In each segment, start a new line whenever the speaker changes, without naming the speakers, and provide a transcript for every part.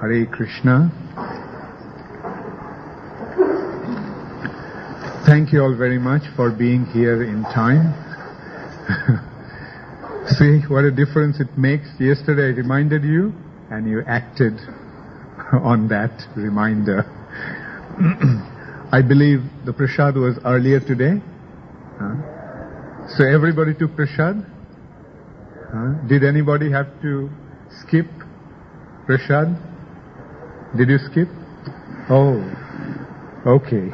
Hare Krishna. Thank you all very much for being here in time. See what a difference it makes. Yesterday I reminded you and you acted on that reminder. I believe the prasad was earlier today. So everybody took prasad? Did anybody have to skip prasad? Did you skip? Oh, okay.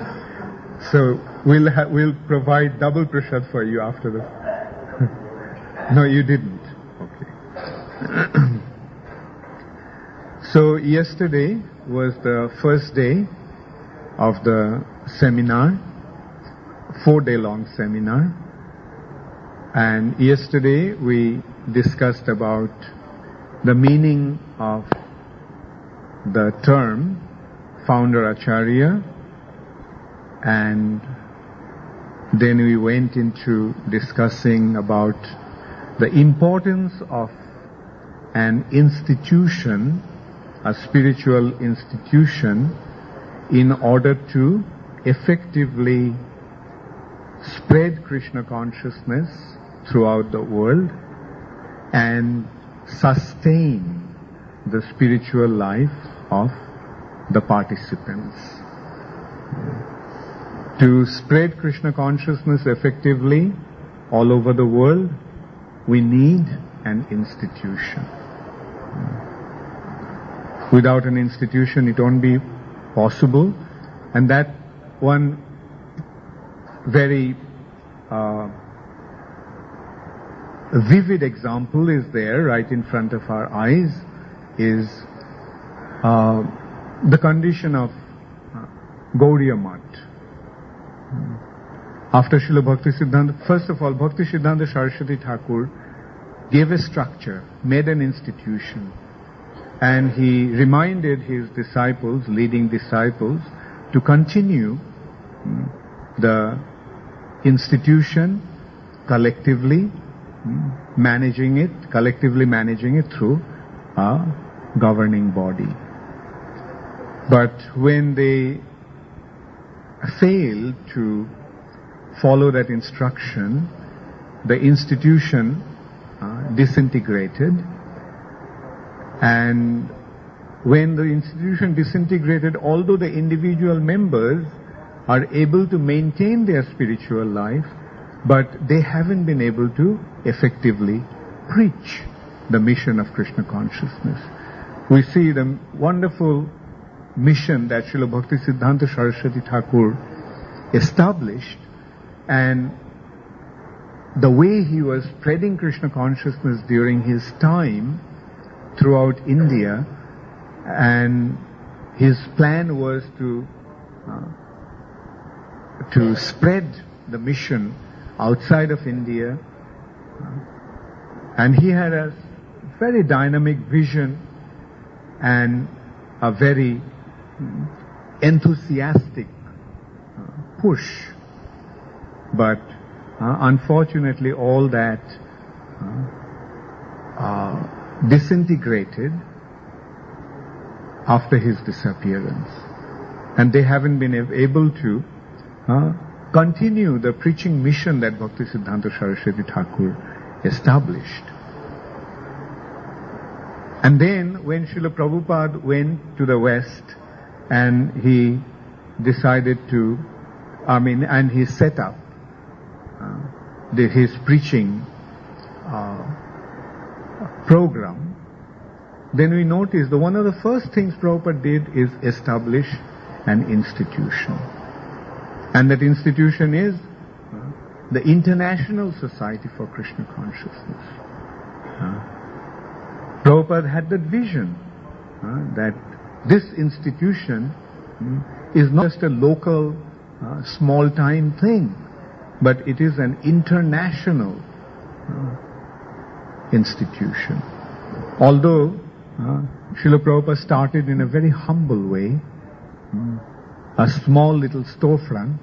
So we'll provide double prasad for you after the... No, you didn't. Okay. So yesterday was the first day of the seminar, 4-day long seminar. And yesterday we discussed about the meaning of the term founder Acharya, and then we went into discussing about the importance of an institution, a spiritual institution, in order to effectively spread Krishna consciousness throughout the world and sustain the spiritual life of the participants. To spread Krishna consciousness effectively all over the world, we need an institution. Without an institution, it won't be possible. And that one very vivid example is there right in front of our eyes, is the condition of Gaudiya Math. After Srila Bhakti Siddhanta, first of all, Bhakti Siddhanta Saraswati Thakur gave a structure, made an institution, and he reminded his disciples, leading disciples, to continue the institution collectively managing it through a governing body. But when they failed to follow that instruction, the institution disintegrated. And when the institution disintegrated, although the individual members are able to maintain their spiritual life, but they haven't been able to effectively preach the mission of Krishna consciousness. We see the wonderful mission that Srila Bhakti Siddhanta Saraswati Thakur established, and the way he was spreading Krishna consciousness during his time throughout India, and his plan was to spread the mission outside of India, and he had a very dynamic vision and a very enthusiastic push. But unfortunately all that disintegrated after his disappearance, and they haven't been able to continue the preaching mission that Bhakti Siddhanta Saraswati Thakur established. And then when Srila Prabhupada went to the West and he decided to, and he set up his preaching program, then we noticed that one of the first things Prabhupada did is establish an institution. And that institution is the International Society for Krishna Consciousness. Prabhupada had that vision that this institution is not just a local, small-time thing, but it is an international institution. Although Srila Prabhupada started in a very humble way, a small little storefront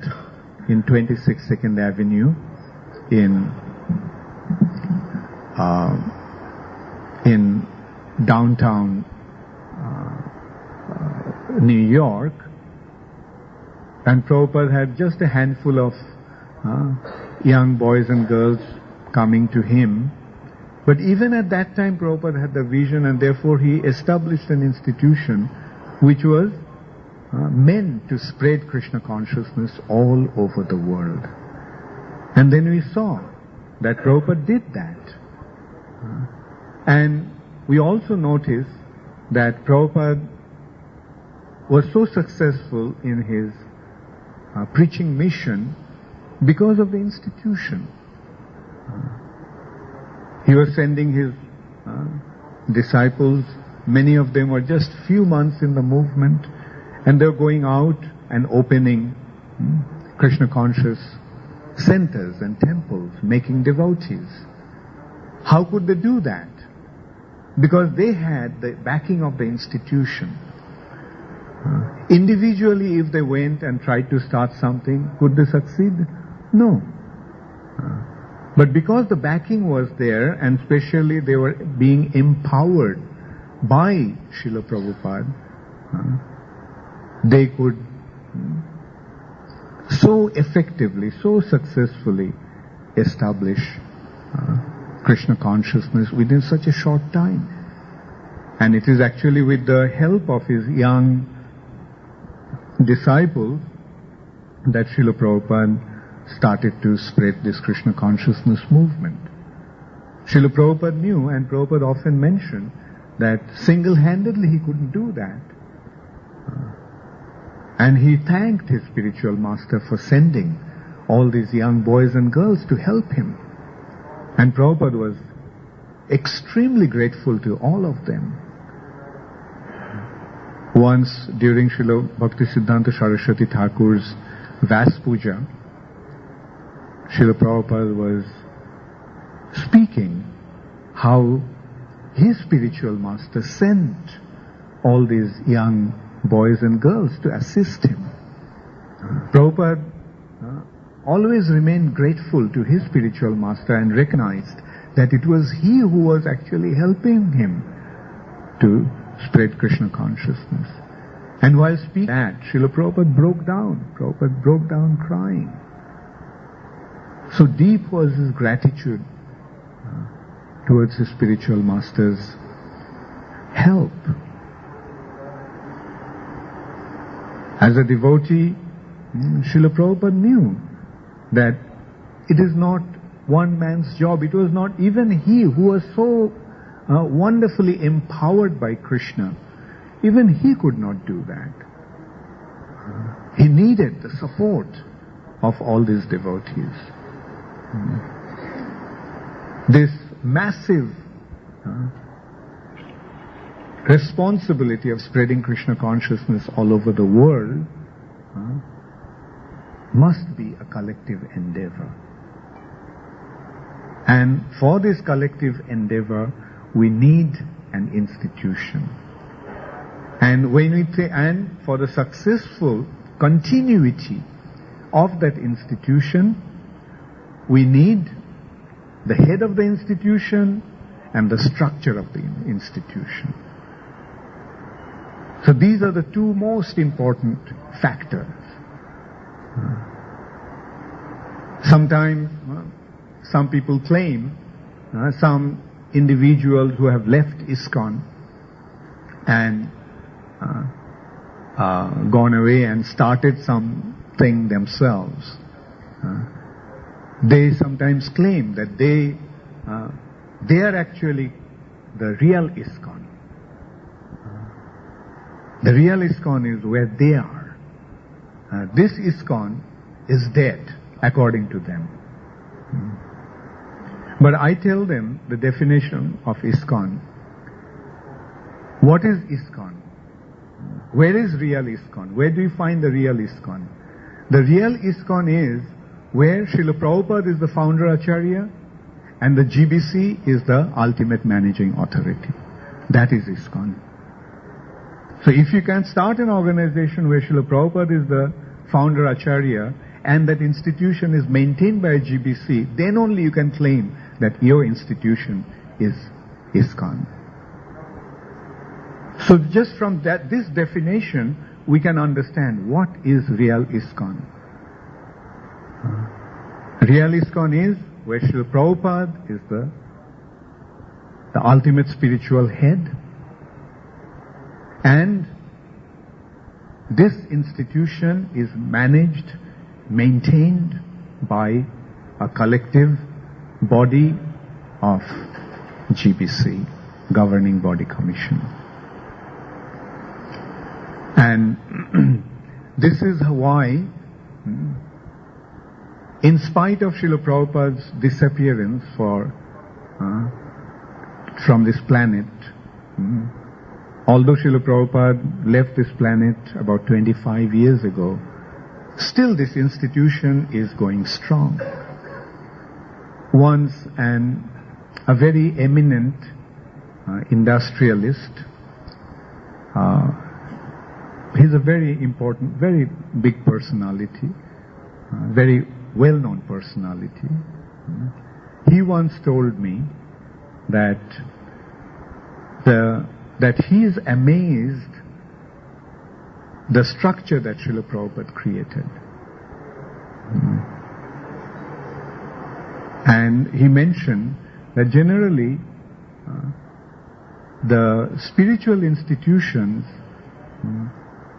in 26 Second Avenue in downtown New York, and Prabhupada had just a handful of young boys and girls coming to him. But even at that time, Prabhupada had the vision, and therefore he established an institution which was meant to spread Krishna consciousness all over the world. And then we saw that Prabhupada did that. And we also noticed that Prabhupada was so successful in his preaching mission because of the institution. He was sending his disciples, many of them were just few months in the movement, and they were going out and opening Krishna conscious centers and temples, making devotees. How could they do that? Because they had the backing of the institution. Individually, if they went and tried to start something, could they succeed? No. But because the backing was there, and especially they were being empowered by Srila Prabhupada, they could so effectively, so successfully establish Krishna consciousness within such a short time. And it is actually with the help of his young disciples that Srila Prabhupada started to spread this Krishna consciousness movement. Srila Prabhupada knew, and Prabhupada often mentioned, that single-handedly he couldn't do that. And he thanked his spiritual master for sending all these young boys and girls to help him. And Prabhupada was extremely grateful to all of them. Once during Srila Bhaktisiddhanta Saraswati Thakur's Vas Puja, Srila Prabhupada was speaking how his spiritual master sent all these young boys and girls to assist him. Prabhupada always remained grateful to his spiritual master and recognized that it was he who was actually helping him to spread Krishna consciousness. And while speaking that, Srila Prabhupada broke down. Prabhupada broke down crying. So deep was his gratitude towards his spiritual master's help. As a devotee, Srila Prabhupada knew that it is not one man's job. It was not even he who was so wonderfully empowered by Krishna. Even he could not do that. He needed the support of all these devotees. This massive responsibility of spreading Krishna consciousness all over the world must be a collective endeavor. And for this collective endeavor, we need an institution. And when we say, and for the successful continuity of that institution, we need the head of the institution and the structure of the institution. So these are the two most important factors. Sometimes some people claim, some individuals who have left ISKCON and gone away and started something themselves, they sometimes claim that they are actually the real ISKCON. The real ISKCON is where they are. This ISKCON is dead, according to them. But I tell them the definition of ISKCON. What is ISKCON? Where is real ISKCON? Where do you find the real ISKCON? The real ISKCON is where Srila Prabhupada is the founder Acharya and the GBC is the ultimate managing authority. That is ISKCON. So if you can start an organization where Srila Prabhupada is the founder Acharya and that institution is maintained by a GBC, then only you can claim that your institution is ISKCON. So just from this definition, we can understand what is real ISKCON. Real ISKCON is where Srila Prabhupada is the ultimate spiritual head, and this institution is managed, maintained by a collective body of GBC, Governing Body Commission. And this is why, in spite of Srila Prabhupada's disappearance from this planet, although Srila Prabhupada left this planet about 25 years ago, still this institution is going strong. Once a very eminent industrialist, he's a very important, very big personality, very well-known personality. He once told me that he is amazed the structure that Srila Prabhupada created. And he mentioned that generally the spiritual institutions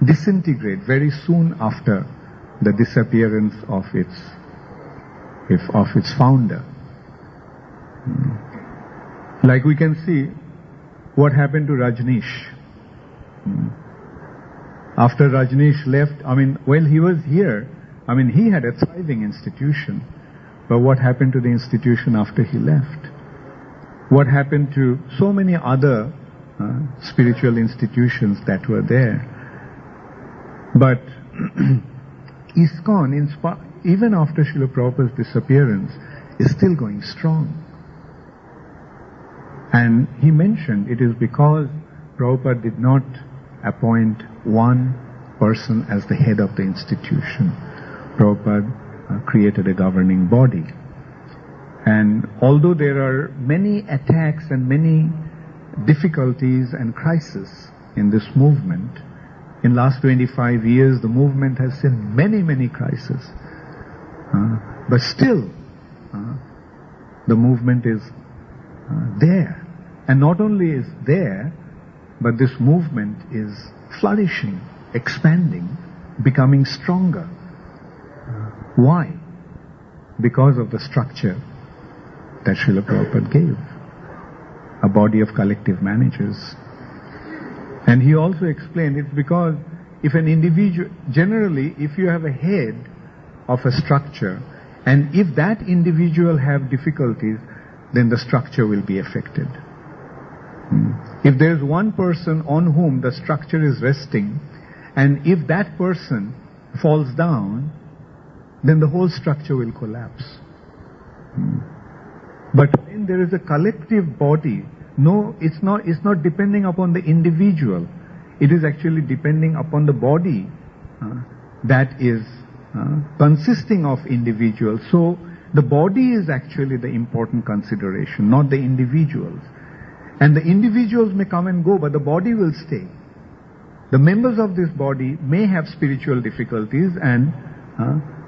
disintegrate very soon after the disappearance of its founder. Like we can see what happened to Rajneesh. After Rajneesh left, he was here. He had a thriving institution. But what happened to the institution after he left? What happened to so many other spiritual institutions that were there? But ISKCON, even after Srila Prabhupada's disappearance, is still going strong. And he mentioned it is because Prabhupada did not appoint one person as the head of the institution. Prabhupada created a governing body. And although there are many attacks and many difficulties and crises in this movement, in last 25 years the movement has seen many, many crises. But still, the movement is there. And not only is there, but this movement is flourishing, expanding, becoming stronger. Why? Because of the structure that Srila Prabhupada gave, a body of collective managers. And he also explained it's because if an individual, generally if you have a head of a structure, and if that individual have difficulties, then the structure will be affected. If there is one person on whom the structure is resting, and if that person falls down, then the whole structure will collapse. But when there is a collective body, no, it's not depending upon the individual. It is actually depending upon the body that is consisting of individuals. So the body is actually the important consideration, not the individuals. And the individuals may come and go, but the body will stay. The members of this body may have spiritual difficulties, and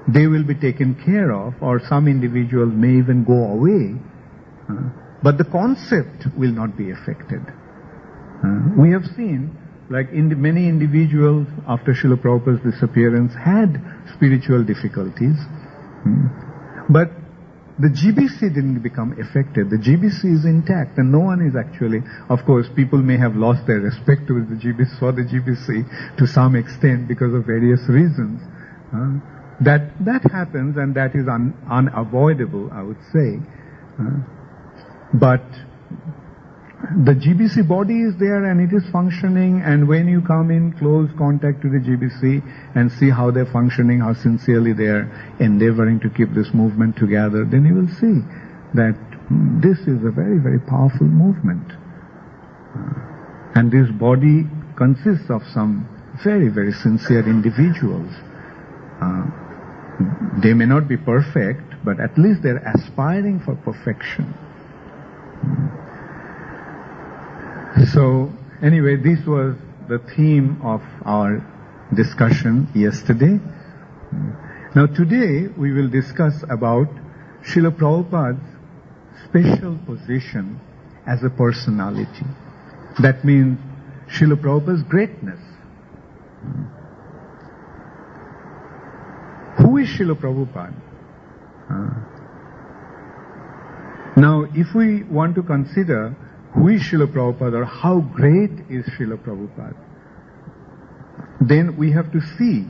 they will be taken care of, or some individuals may even go away, but the concept will not be affected. We have seen, like many individuals after Srila Prabhupada's disappearance had spiritual difficulties, but the GBC didn't become affected. The GBC is intact, and no one is actually, of course, people may have lost their respect for the GBC to some extent because of various reasons. That happens, and that is unavoidable, I would say. But the GBC body is there and it is functioning, and when you come in close contact to the GBC and see how they're functioning, how sincerely they're endeavoring to keep this movement together, then you will see that this is a very, very powerful movement. And this body consists of some very, very sincere individuals. They may not be perfect, but at least they're aspiring for perfection. So Anyway, this was the theme of our discussion yesterday. Now today we will discuss about Srila Prabhupada's special position as a personality. That means Srila Prabhupada's greatness. Who is Srila Prabhupada? Now, if we want to consider who is Srila Prabhupada or how great is Srila Prabhupada, then we have to see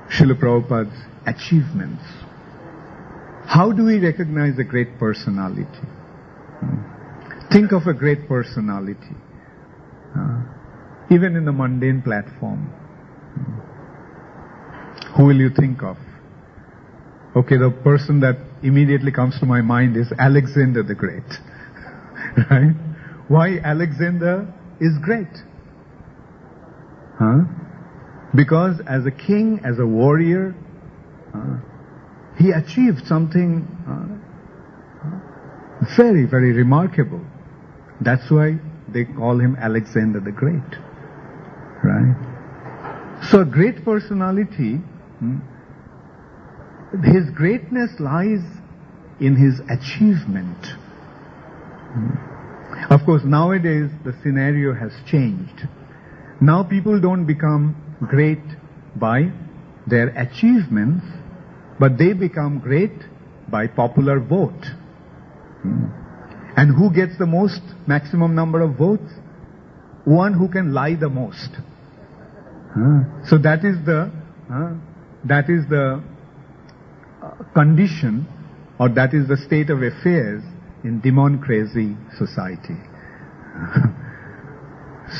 Srila Prabhupada's achievements. How do we recognize a great personality? Think of a great personality, even in the mundane platform. Who will you think of? Okay, the person that immediately comes to my mind is Alexander the Great. Right? Why Alexander is great? Because as a king, as a warrior, he achieved something very, very remarkable. That's why they call him Alexander the Great. Right? So a great personality, his greatness lies in his achievement. Of course, nowadays the scenario has changed. Now people don't become great by their achievements, but they become great by popular vote. And who gets the most maximum number of votes? One who can lie the most. So that is the condition, or that is the state of affairs in demon-crazy society.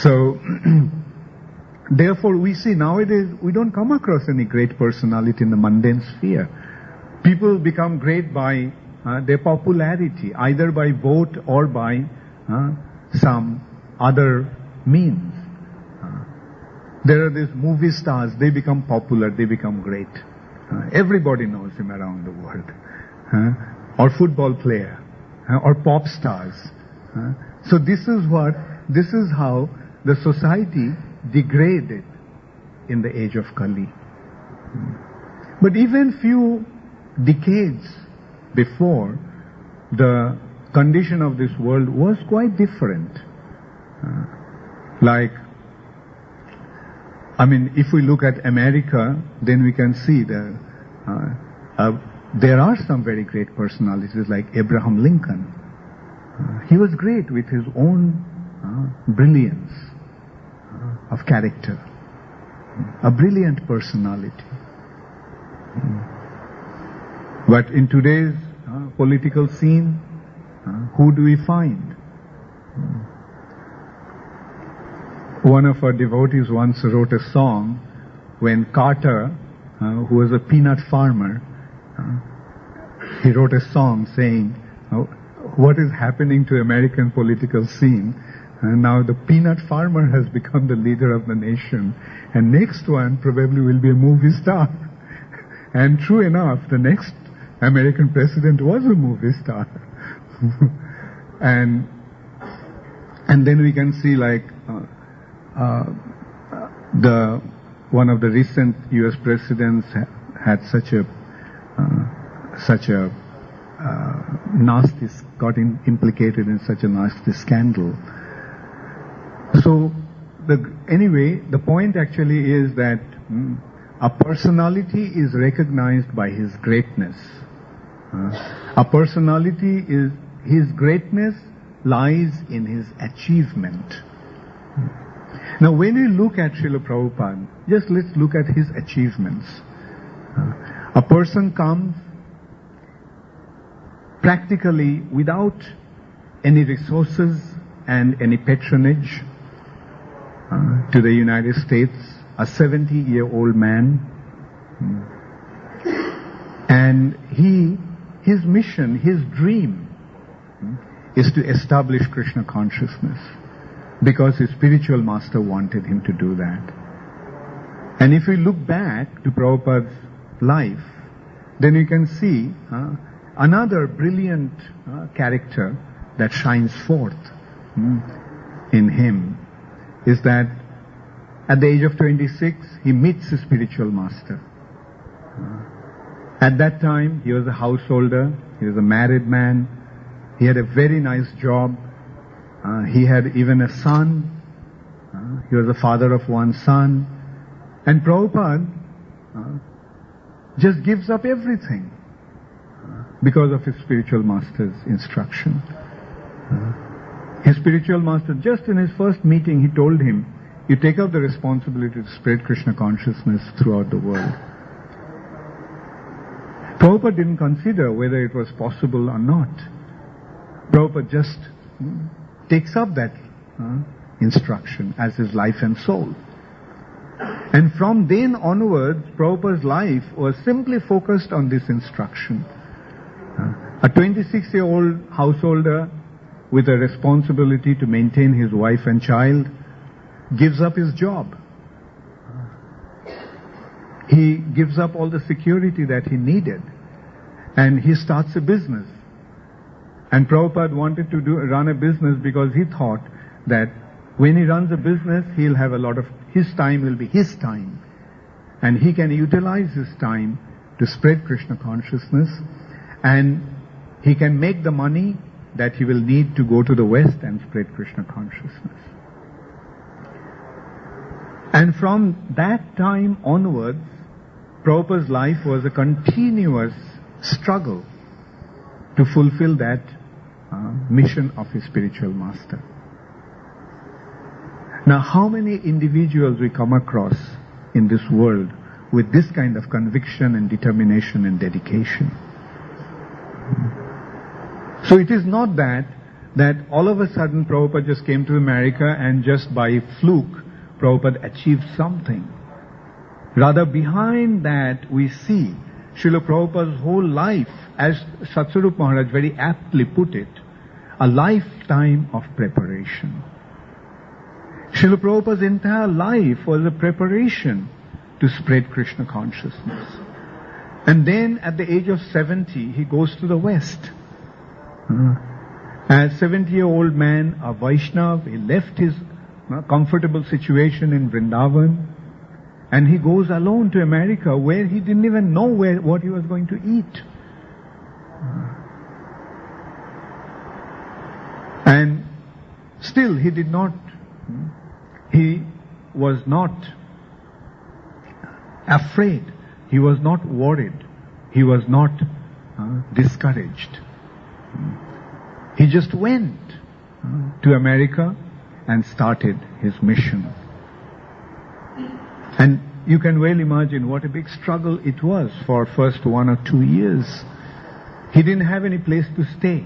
So, therefore we see nowadays we don't come across any great personality in the mundane sphere. People become great by their popularity, either by vote or by some other means. There are these movie stars, they become popular, they become great. Everybody knows him around the world. Or football player, or pop stars. So this is how the society degraded in the age of Kali. But even few decades before, the condition of this world was quite different. If we look at America, then we can see that there are some very great personalities like Abraham Lincoln. He was great with his own brilliance of character, a brilliant personality. But in today's political scene, who do we find? One of our devotees once wrote a song when Carter, who was a peanut farmer, he wrote a song saying, what is happening to American political scene? Now the peanut farmer has become the leader of the nation, and next one probably will be a movie star. And true enough, the next American president was a movie star. and then we can see one of the recent U.S. presidents had such a nasty, got implicated in such a nasty scandal. So, anyway, the point actually is that a personality is recognized by his greatness. A personality is, his greatness lies in his achievement. Now, when we look at Srila Prabhupada, just let's look at his achievements. A person comes practically without any resources and any patronage to the United States, a 70-year-old man. And his mission, his dream is to establish Krishna consciousness, because his spiritual master wanted him to do that. And if we look back to Prabhupada's life, then you can see another brilliant character that shines forth in him is that at the age of 26, he meets his spiritual master. At that time, he was a householder, he was a married man, he had a very nice job, he had even a son, he was the father of one son, and Prabhupada just gives up everything because of his spiritual master's instruction. His spiritual master, just in his first meeting, he told him, you take up the responsibility to spread Krishna consciousness throughout the world. Prabhupada didn't consider whether it was possible or not. Prabhupada just takes up that instruction as his life and soul. And from then onwards, Prabhupada's life was simply focused on this instruction. A 26-year-old householder with a responsibility to maintain his wife and child gives up his job. He gives up all the security that he needed, and he starts a business. And Prabhupada wanted to run a business because he thought that when he runs a business, he'll have a lot of, his time will be his time. And he can utilize his time to spread Krishna consciousness, and he can make the money that he will need to go to the West and spread Krishna consciousness. And from that time onwards, Prabhupada's life was a continuous struggle to fulfill that mission of his spiritual master. Now, how many individuals we come across in this world with this kind of conviction and determination and dedication? So it is not that all of a sudden Prabhupada just came to America and just by fluke Prabhupada achieved something. Rather, behind that we see Srila Prabhupada's whole life, as Satsarup Maharaj very aptly put it, a lifetime of preparation. Srila Prabhupada's entire life was a preparation to spread Krishna consciousness. And then at the age of 70, he goes to the West. As a 70-year-old man, a Vaishnav, he left his comfortable situation in Vrindavan, and he goes alone to America where he didn't even know what he was going to eat. And still he was not afraid, he was not worried, he was not discouraged. He just went to America and started his mission. And you can well imagine what a big struggle it was for first 1 or 2 years. He didn't have any place to stay.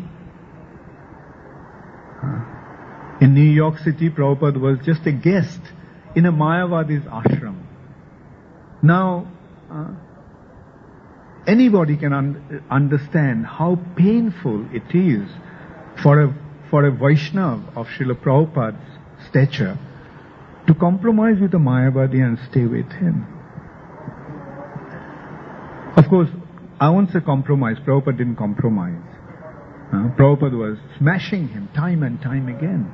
In New York City, Prabhupada was just a guest in a Mayavadi's ashram. Now, anybody can understand how painful it is for a Vaishnav of Srila Prabhupada's stature to compromise with a Mayavadi and stay with him. Of course, I won't say compromise. Prabhupada didn't compromise. Prabhupada was smashing him time and time again.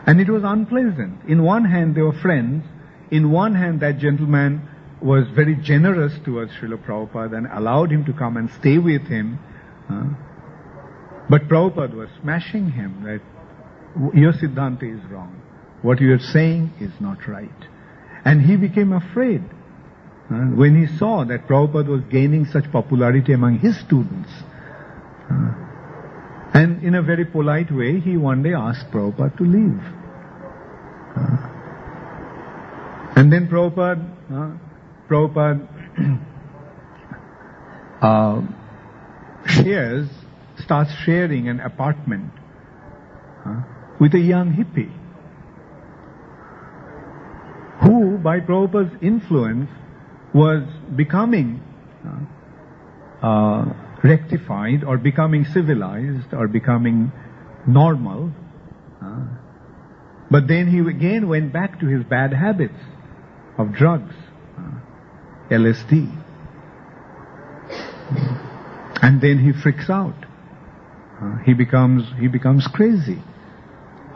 And it was unpleasant. In one hand, they were friends. In one hand, that gentleman was very generous towards Srila Prabhupada and allowed him to come and stay with him. But Prabhupada was smashing him that your Siddhanta is wrong. What you are saying is not right. And he became afraid when he saw that Prabhupada was gaining such popularity among his students. And in a very polite way, he one day asked Prabhupada to leave. And then Prabhupada starts sharing an apartment with a young hippie who, by Prabhupada's influence, was becoming rectified or becoming civilized or becoming normal. But then he again went back to his bad habits of drugs, LSD. And then he freaks out. He becomes crazy.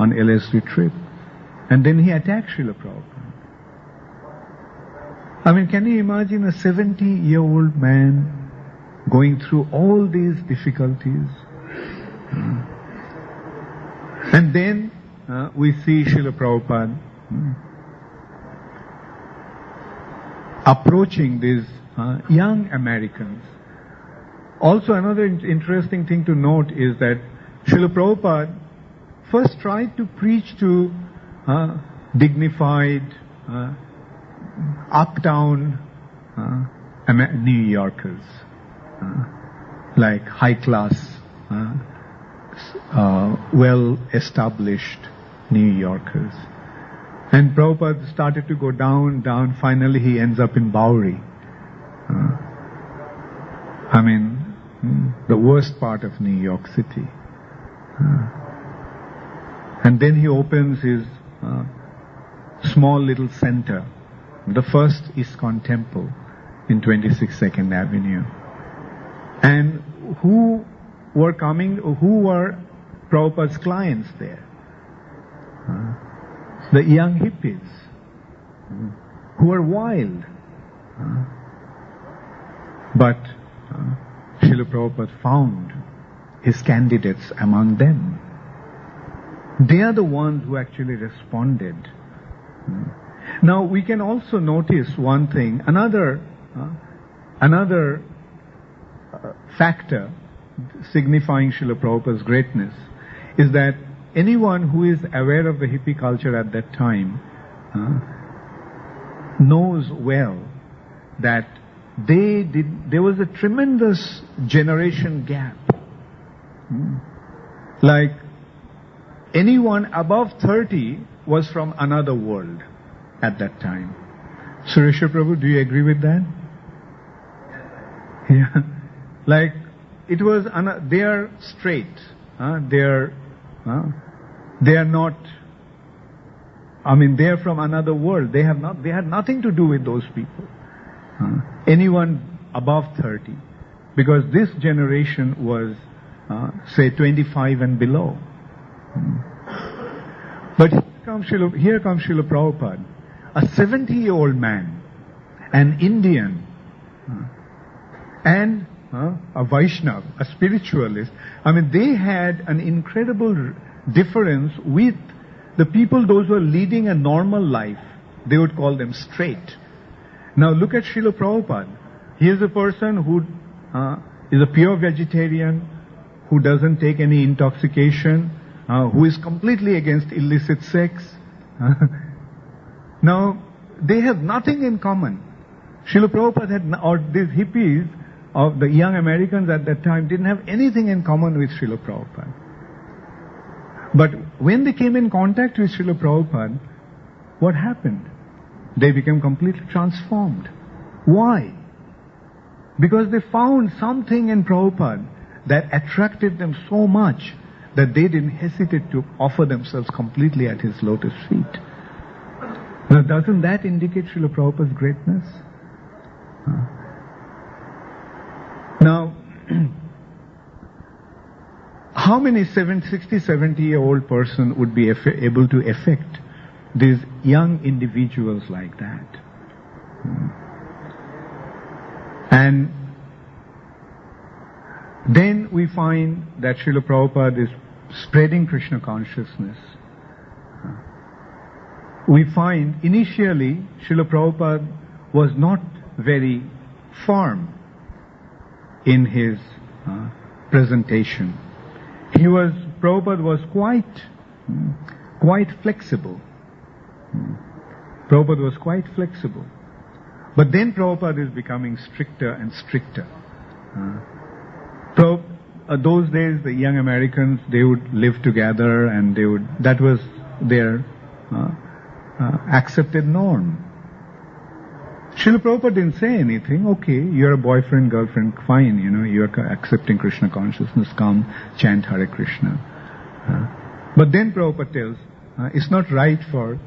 on LSD trip. And then he attacked Srila Prabhupada. I mean, can you imagine a 70-year-old man going through all these difficulties? And then we see Srila Prabhupada approaching these young Americans. Also, another interesting thing to note is that Srila Prabhupada first tried to preach to dignified, uptown New Yorkers, like high-class, well-established New Yorkers. And Prabhupada started to go down, finally he ends up in Bowery. I mean, the worst part of New York City. And then he opens his small little center, the first ISKCON temple in 26 2nd Avenue. And who were Prabhupada's clients there? The young hippies, who were wild. But Srila Prabhupada found his candidates among them. They are the ones who actually responded. Now we can also notice one thing, another factor signifying Srila Prabhupada's greatness is that anyone who is aware of the hippie culture at that time knows well that there was a tremendous generation gap. Like anyone above 30 was from another world at that time. Suresha Prabhu, do you agree with that? Yeah. Like it was, they are straight. They are not, I mean, they are from another world. They had nothing to do with those people. Anyone above 30. Because this generation was, say, 25 and below. But here comes Srila Prabhupada, a 70-year-old man, an Indian, and a Vaishnava, a spiritualist. I mean, they had an incredible difference with the people, those who are leading a normal life. They would call them straight. Now look at Srila Prabhupada. He is a person who is a pure vegetarian, who doesn't take any intoxication, who is completely against illicit sex. Now, they have nothing in common. Srila Prabhupada or these hippies of the young Americans at that time didn't have anything in common with Srila Prabhupada. But when they came in contact with Srila Prabhupada, what happened? They became completely transformed. Why? Because they found something in Prabhupada that attracted them so much that they didn't hesitate to offer themselves completely at his lotus feet. Now, doesn't that indicate Srila Prabhupada's greatness? Now, how many 60, 70-year-old person would be able to affect these young individuals like that? And then we find that Srila Prabhupada is spreading Krishna consciousness. We find initially Srila Prabhupada was not very firm in his presentation. Prabhupada was quite flexible. Prabhupada was quite flexible. But then Prabhupada is becoming stricter and stricter. Those days, the young Americans, they would live together and that was their accepted norm. Srila Prabhupada didn't say anything. Okay, you're a boyfriend, girlfriend, fine, you're accepting Krishna consciousness, come chant Hare Krishna. But then Prabhupada tells, it's not right for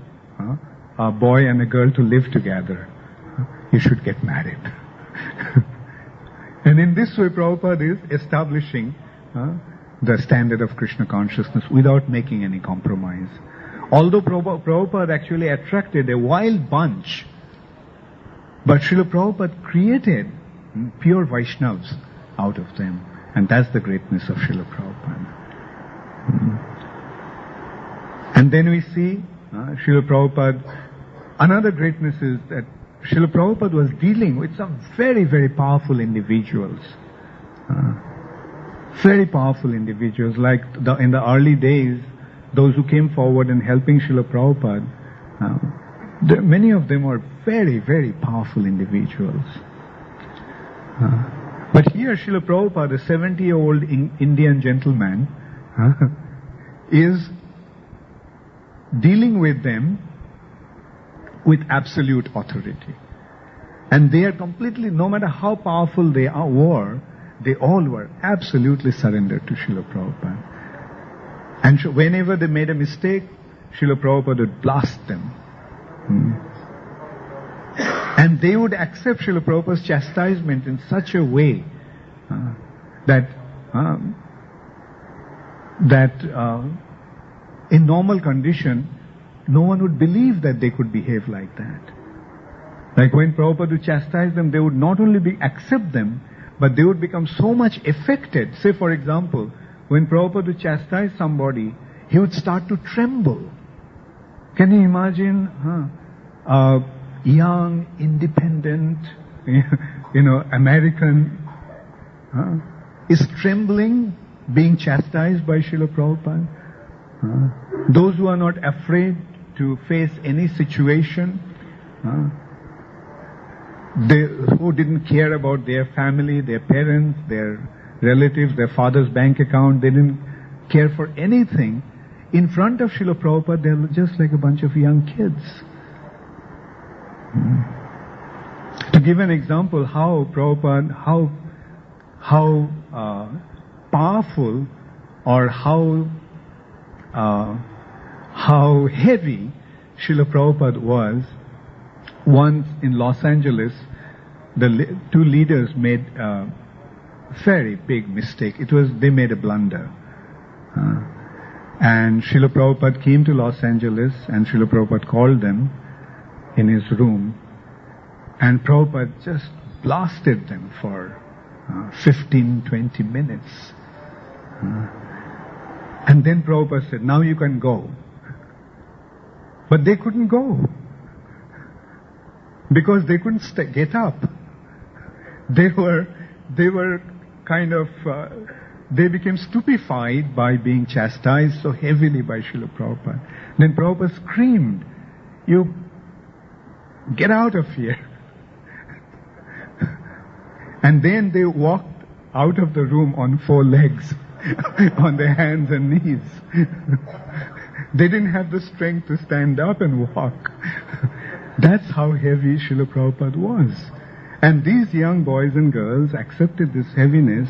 a boy and a girl to live together. You should get married. And in this way, Prabhupada is establishing the standard of Krishna consciousness without making any compromise. Although Prabhupada actually attracted a wild bunch, but Srila Prabhupada created pure Vaishnavas out of them. And that's the greatness of Srila Prabhupada. And then we see Srila Prabhupada, another greatness is that Srila Prabhupada was dealing with some very, very powerful individuals. Very powerful individuals, like in the early days, those who came forward and helping Srila Prabhupada, many of them were very, very powerful individuals. But here Srila Prabhupada, a 70-year-old Indian gentleman, is dealing with them with absolute authority. And they are completely, no matter how powerful they were, they all were absolutely surrendered to Srila Prabhupada. And whenever they made a mistake, Srila Prabhupada would blast them. And they would accept Srila Prabhupada's chastisement in such a way that in normal condition, no one would believe that they could behave like that. Like when Prabhupada would chastise them, they would not only accept them, but they would become so much affected. Say, for example, when Prabhupada would chastise somebody, he would start to tremble. Can you imagine a young, independent, American is trembling, being chastised by Srila Prabhupada? Those who are not afraid to face any situation, who didn't care about their family, their parents, their relatives, their father's bank account, they didn't care for anything. In front of Srila Prabhupada, they were just like a bunch of young kids. To give an example, how Prabhupada, how powerful or how heavy Srila Prabhupada was. Once in Los Angeles, the two leaders made a very big mistake. They made a blunder. And Srila Prabhupada came to Los Angeles, and Srila Prabhupada called them in his room, and Prabhupada just blasted them for 15-20 minutes. And then Prabhupada said, "Now you can go." But they couldn't go, because they couldn't get up. They were kind of, they became stupefied by being chastised so heavily by Srila Prabhupada. Then Prabhupada screamed, "You get out of here." And then they walked out of the room on 4 legs, on their hands and knees. They didn't have the strength to stand up and walk. That's how heavy Srila Prabhupada was. And these young boys and girls accepted this heaviness.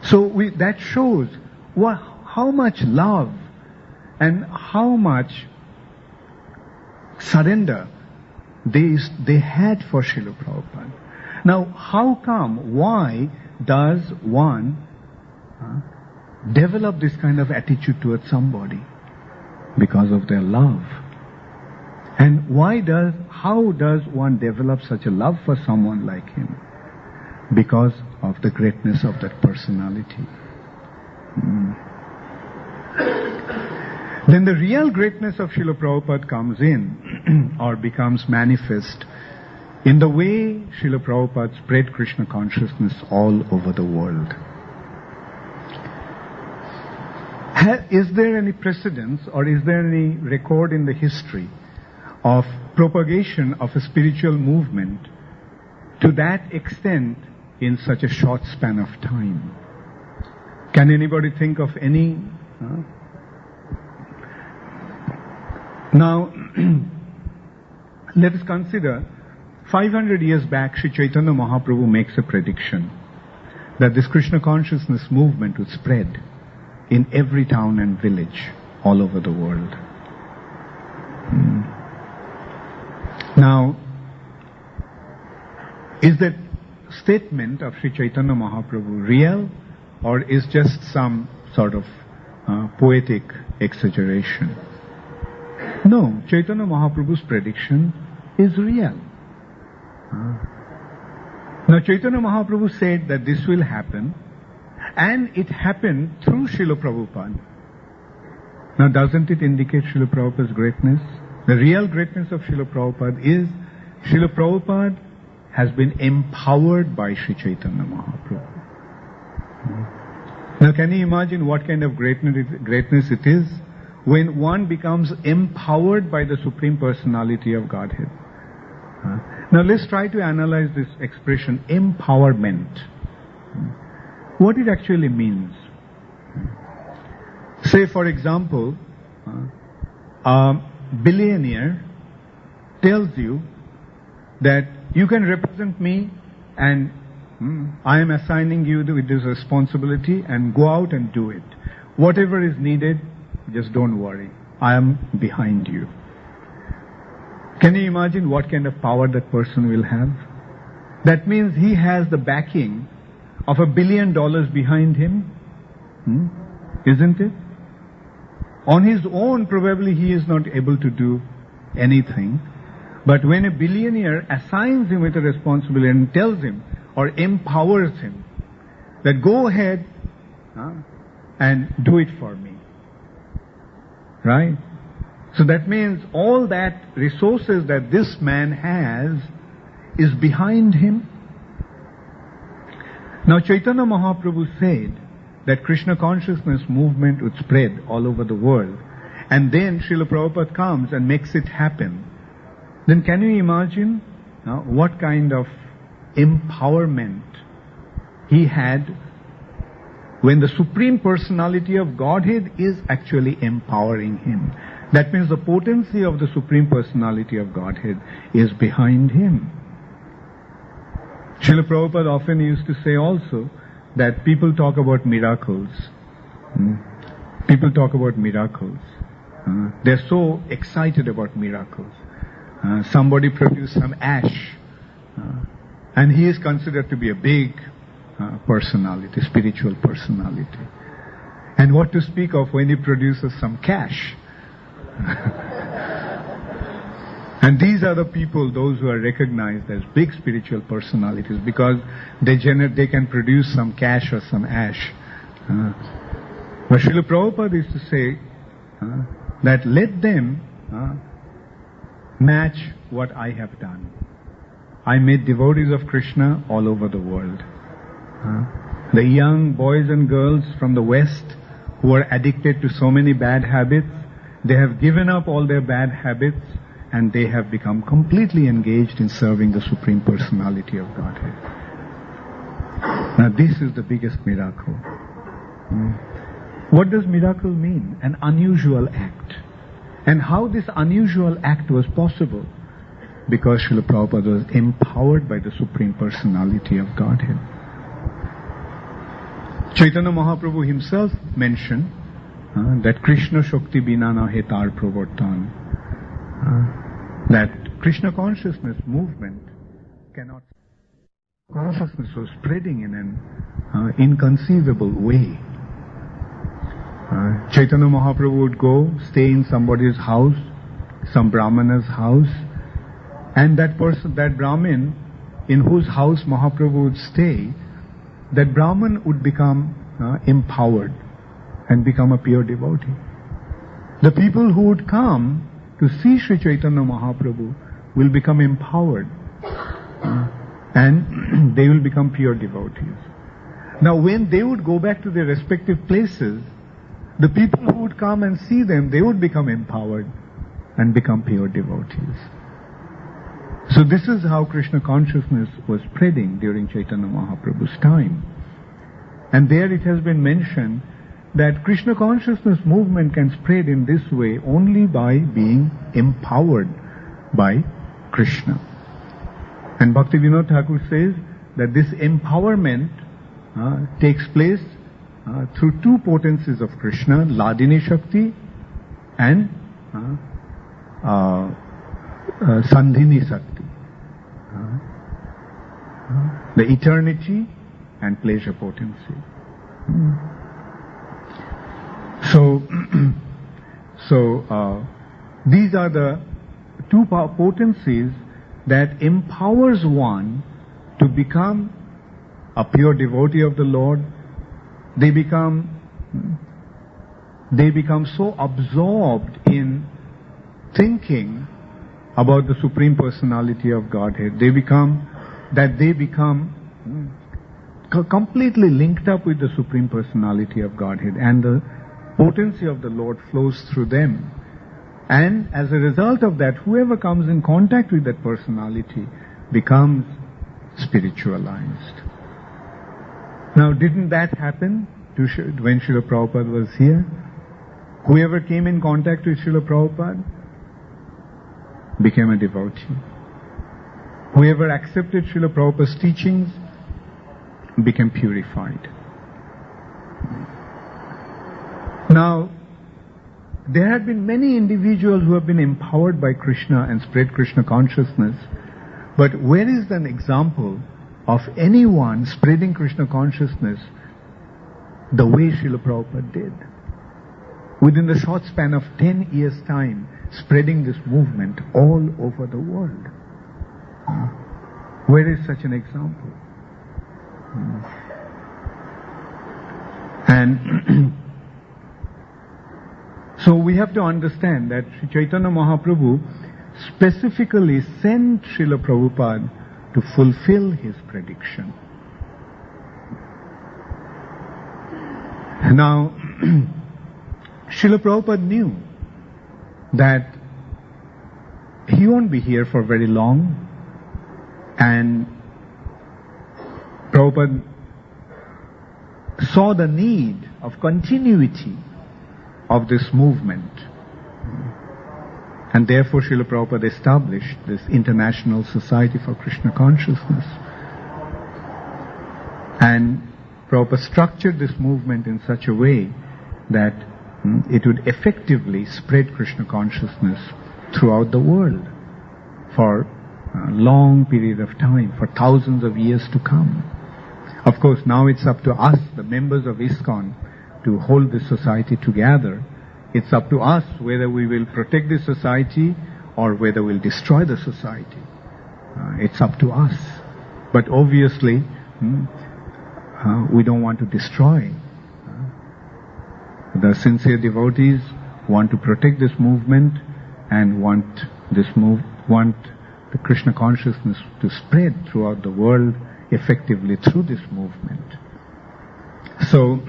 So that shows how much love and how much surrender they had for Srila Prabhupada. Now, why does one develop this kind of attitude towards somebody? Because of their love. And how does one develop such a love for someone like him? Because of the greatness of that personality. Then the real greatness of Srila Prabhupada comes in or becomes manifest in the way Srila Prabhupada spread Krishna consciousness all over the world. Is there any precedence or is there any record in the history of propagation of a spiritual movement to that extent in such a short span of time? Can anybody think of any? Now, let us consider 500 years back, Sri Chaitanya Mahaprabhu makes a prediction that this Krishna consciousness movement would spread in every town and village all over the world. Now, is that statement of Sri Chaitanya Mahaprabhu real or is just some sort of poetic exaggeration? No, Chaitanya Mahaprabhu's prediction is real. Now Chaitanya Mahaprabhu said that this will happen, and it happened through Srila Prabhupada. Now doesn't it indicate Srila Prabhupada's greatness? The real greatness of Srila Prabhupada is Srila Prabhupada has been empowered by Sri Chaitanya Mahaprabhu. Now can you imagine what kind of greatness it is when one becomes empowered by the Supreme Personality of Godhead? Now let's try to analyze this expression, empowerment. What it actually means. Say for example, a billionaire tells you that you can represent me and I am assigning you with this responsibility and go out and do it. Whatever is needed, just don't worry. I am behind you. Can you imagine what kind of power that person will have? That means he has the backing of $1 billion behind him. Isn't it? On his own, probably he is not able to do anything. But when a billionaire assigns him with a responsibility and tells him or empowers him that go ahead and do it for me. Right? So that means all that resources that this man has is behind him. Now Chaitanya Mahaprabhu said that Krishna consciousness movement would spread all over the world, and then Srila Prabhupada comes and makes it happen. Then can you imagine what kind of empowerment he had when the Supreme Personality of Godhead is actually empowering him? That means the potency of the Supreme Personality of Godhead is behind him. Srila Prabhupada often used to say also that people talk about miracles. People talk about miracles. They're so excited about miracles. Somebody produced some ash, and he is considered to be a big personality, spiritual personality. And what to speak of when he produces some cash? And these are the people, those who are recognized as big spiritual personalities, because they can produce some cash or some ash. But Srila Prabhupada used to say that let them match what I have done. I made devotees of Krishna all over the world. The young boys and girls from the West who are addicted to so many bad habits, they have given up all their bad habits and they have become completely engaged in serving the Supreme Personality of Godhead. Now this is the biggest miracle. What does miracle mean? An unusual act. And how this unusual act was possible? Because Srila Prabhupada was empowered by the Supreme Personality of Godhead. Chaitanya Mahaprabhu himself mentioned that Krishna Shakti Bina Nahe Tar Pravartan. That Krishna consciousness movement cannot. Consciousness was spreading in an inconceivable way. Chaitanya Mahaprabhu would go, stay in somebody's house, some Brahmana's house, and that person, that Brahmin in whose house Mahaprabhu would stay, that Brahman would become empowered and become a pure devotee. The people who would come to see Sri Chaitanya Mahaprabhu will become empowered and they will become pure devotees. Now when they would go back to their respective places, the people who would come and see them, they would become empowered and become pure devotees. So this is how Krishna consciousness was spreading during Chaitanya Mahaprabhu's time. And there it has been mentioned that Krishna consciousness movement can spread in this way only by being empowered by Krishna. And Bhaktivinoda Thakur says that this empowerment takes place through two potencies of Krishna, Ladini Shakti and Sandhini Shakti. The eternity and pleasure potency. So these are the two potencies that empowers one to become a pure devotee of the Lord. They become so absorbed in thinking about the Supreme Personality of Godhead. They become completely linked up with the Supreme Personality of Godhead, and the potency of the Lord flows through them. And as a result of that, whoever comes in contact with that personality becomes spiritualized. Now, didn't that happen when Srila Prabhupada was here? Whoever came in contact with Srila Prabhupada became a devotee. Whoever accepted Srila Prabhupada's teachings became purified. Now, there have been many individuals who have been empowered by Krishna and spread Krishna consciousness, but where is an example of anyone spreading Krishna consciousness the way Srila Prabhupada did? Within the short span of 10 years' time, spreading this movement all over the world. Where is such an example? And so we have to understand that Sri Chaitanya Mahaprabhu specifically sent Srila Prabhupada to fulfill his prediction. Now, Srila Prabhupada knew that he won't be here for very long, and Prabhupada saw the need of continuity of this movement. And therefore Srila Prabhupada established this International Society for Krishna Consciousness. And Prabhupada structured this movement in such a way that it would effectively spread Krishna consciousness throughout the world for a long period of time, for thousands of years to come. Of course, now it's up to us, the members of ISKCON, to hold this society together. It's up to us whether we will protect the society or whether we'll destroy the society. It's up to us. But obviously, we don't want to destroy. The sincere devotees want to protect this movement and want the Krishna consciousness to spread throughout the world effectively through this movement. So,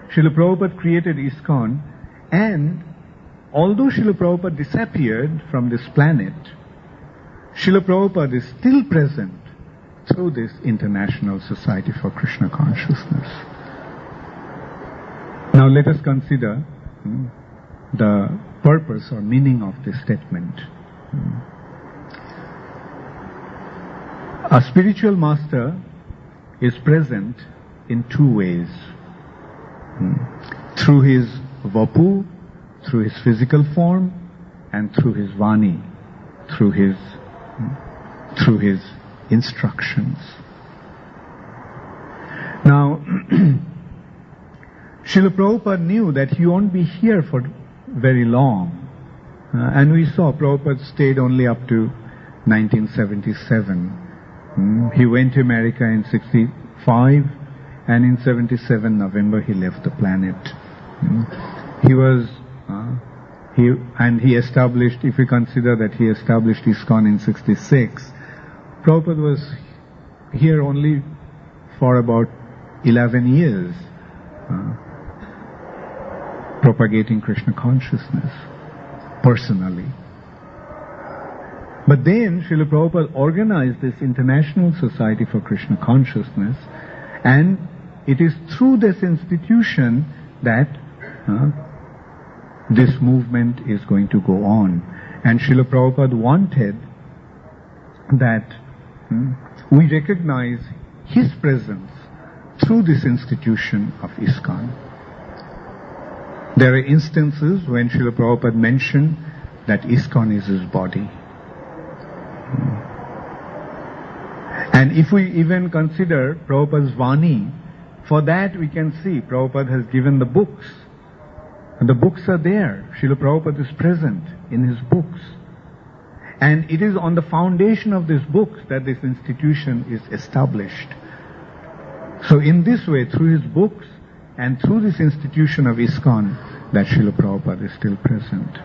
Srila Prabhupada created ISKCON, and although Srila Prabhupada disappeared from this planet, Srila Prabhupada is still present through this International Society for Krishna Consciousness. Now let us consider the purpose or meaning of this statement. A spiritual master is present in two ways. Through his vapu, through his physical form, and through his vani, through his instructions. Now, Srila Prabhupada knew that he won't be here for very long. And we saw Prabhupada stayed only up to 1977. He went to America in 65, and in 77 November he left the planet. He established, if we consider that he established ISKCON in 66, Prabhupada was here only for about 11 years, propagating Krishna consciousness personally. But then Srila Prabhupada organized this International Society for Krishna Consciousness, and it is through this institution that this movement is going to go on. And Srila Prabhupada wanted that we recognize his presence through this institution of ISKCON. There are instances when Srila Prabhupada mentioned that ISKCON is his body. And if we even consider Prabhupada's Vani, for that we can see Prabhupada has given the books. And the books are there. Srila Prabhupada is present in his books. And it is on the foundation of these books that this institution is established. So in this way, through his books and through this institution of ISKCON, that Srila Prabhupada is still present.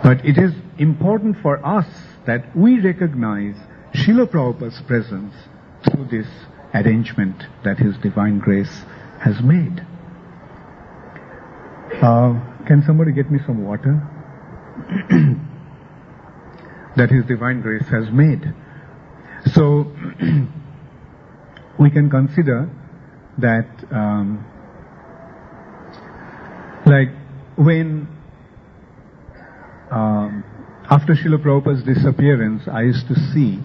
But it is important for us that we recognize Srila Prabhupada's presence through this arrangement that His Divine Grace has made. Can somebody get me some water? That His Divine Grace has made. So, we can consider that, like when, after Srila Prabhupada's disappearance, I used to see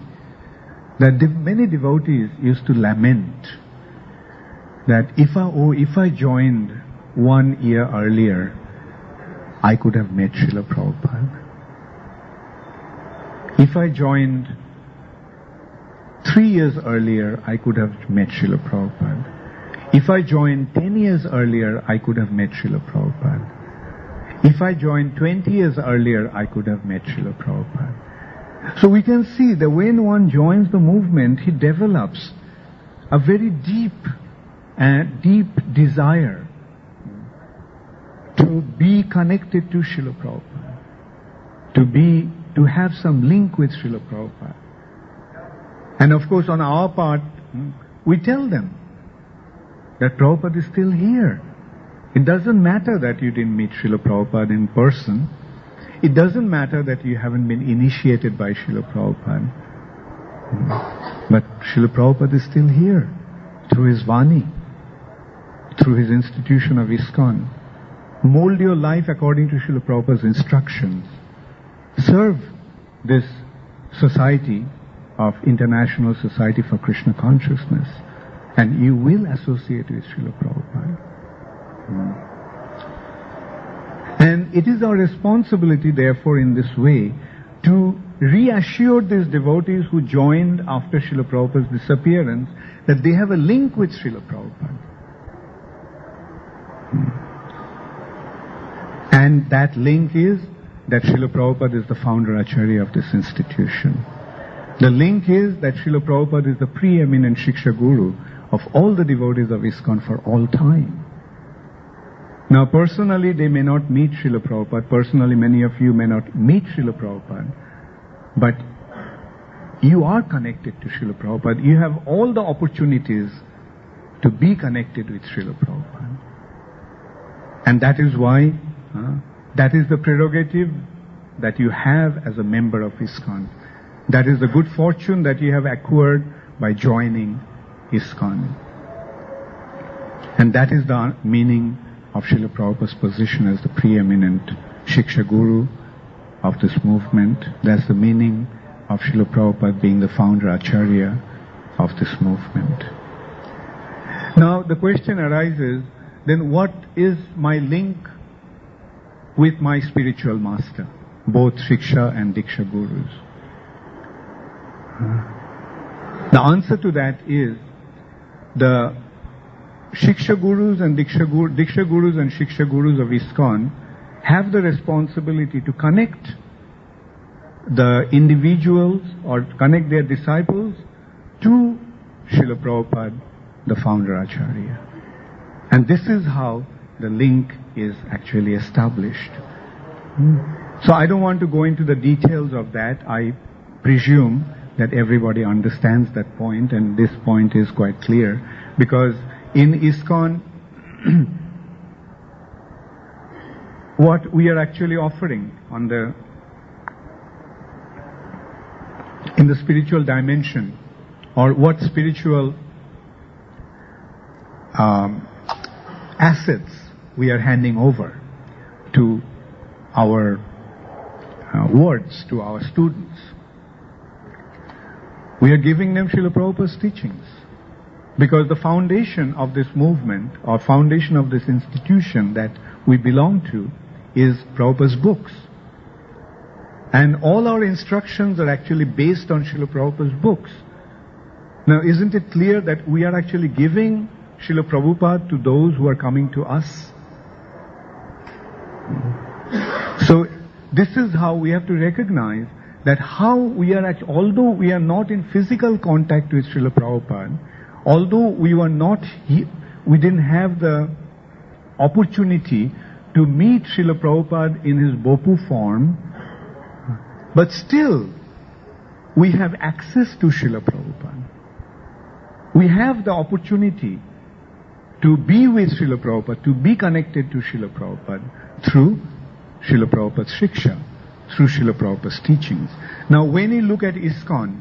that many devotees used to lament that if I joined 1 year earlier, I could have met Srila Prabhupada. If I joined 3 years earlier, I could have met Srila Prabhupada. If I joined 10 years earlier, I could have met Srila Prabhupada. If I joined 20 years earlier, I could have met Srila Prabhupada. So we can see that when one joins the movement, he develops a very deep desire to be connected to Srila Prabhupada, to have some link with Srila Prabhupada. And of course, on our part, we tell them that Prabhupada is still here. It doesn't matter that you didn't meet Srila Prabhupada in person. It doesn't matter that you haven't been initiated by Srila Prabhupada. But Srila Prabhupada is still here through his Vani, through his institution of ISKCON. Mold your life according to Srila Prabhupada's instructions. Serve this society of International Society for Krishna Consciousness, and you will associate with Srila Prabhupada. And it is our responsibility, therefore, in this way, to reassure these devotees who joined after Srila Prabhupada's disappearance that they have a link with Srila Prabhupada. And that link is that Srila Prabhupada is the founder Acharya of this institution. The link is that Srila Prabhupada is the preeminent Shiksha Guru of all the devotees of ISKCON for all time. Now personally they may not meet Srila Prabhupada, personally many of you may not meet Srila Prabhupada, but you are connected to Srila Prabhupada. You have all the opportunities to be connected with Srila Prabhupada. And that is why, that is the prerogative that you have as a member of ISKCON. That is the good fortune that you have acquired by joining ISKCON. And that is the meaning of Srila Prabhupada's position as the preeminent Shiksha Guru of this movement. That's the meaning of Srila Prabhupada being the founder Acharya of this movement. Now the question arises, then what is my link with my spiritual master, both Shiksha and Diksha Gurus? The answer to that is the Shiksha Gurus and Diksha Gurus and Shiksha Gurus of ISKCON have the responsibility to connect the individuals or connect their disciples to Srila Prabhupada, the founder Acharya. And this is how the link is actually established. So I don't want to go into the details of that. I presume that everybody understands that point, and this point is quite clear, because in ISKCON, what we are actually offering in the spiritual dimension, or what spiritual assets we are handing over to our wards, to our students. We are giving them Srila Prabhupada's teachings. Because the foundation of this movement, or foundation of this institution that we belong to, is Prabhupada's books. And all our instructions are actually based on Srila Prabhupada's books. Now, isn't it clear that we are actually giving Srila Prabhupada to those who are coming to us? So, this is how we have to recognize that how we are actually, although we are not in physical contact with Srila Prabhupada, although we didn't have the opportunity to meet Srila Prabhupada in his Bopu form, but still we have access to Srila Prabhupada. We have the opportunity to be with Srila Prabhupada, to be connected to Srila Prabhupada through Srila Prabhupada's Shiksha, through Srila Prabhupada's teachings. Now, when you look at ISKCON,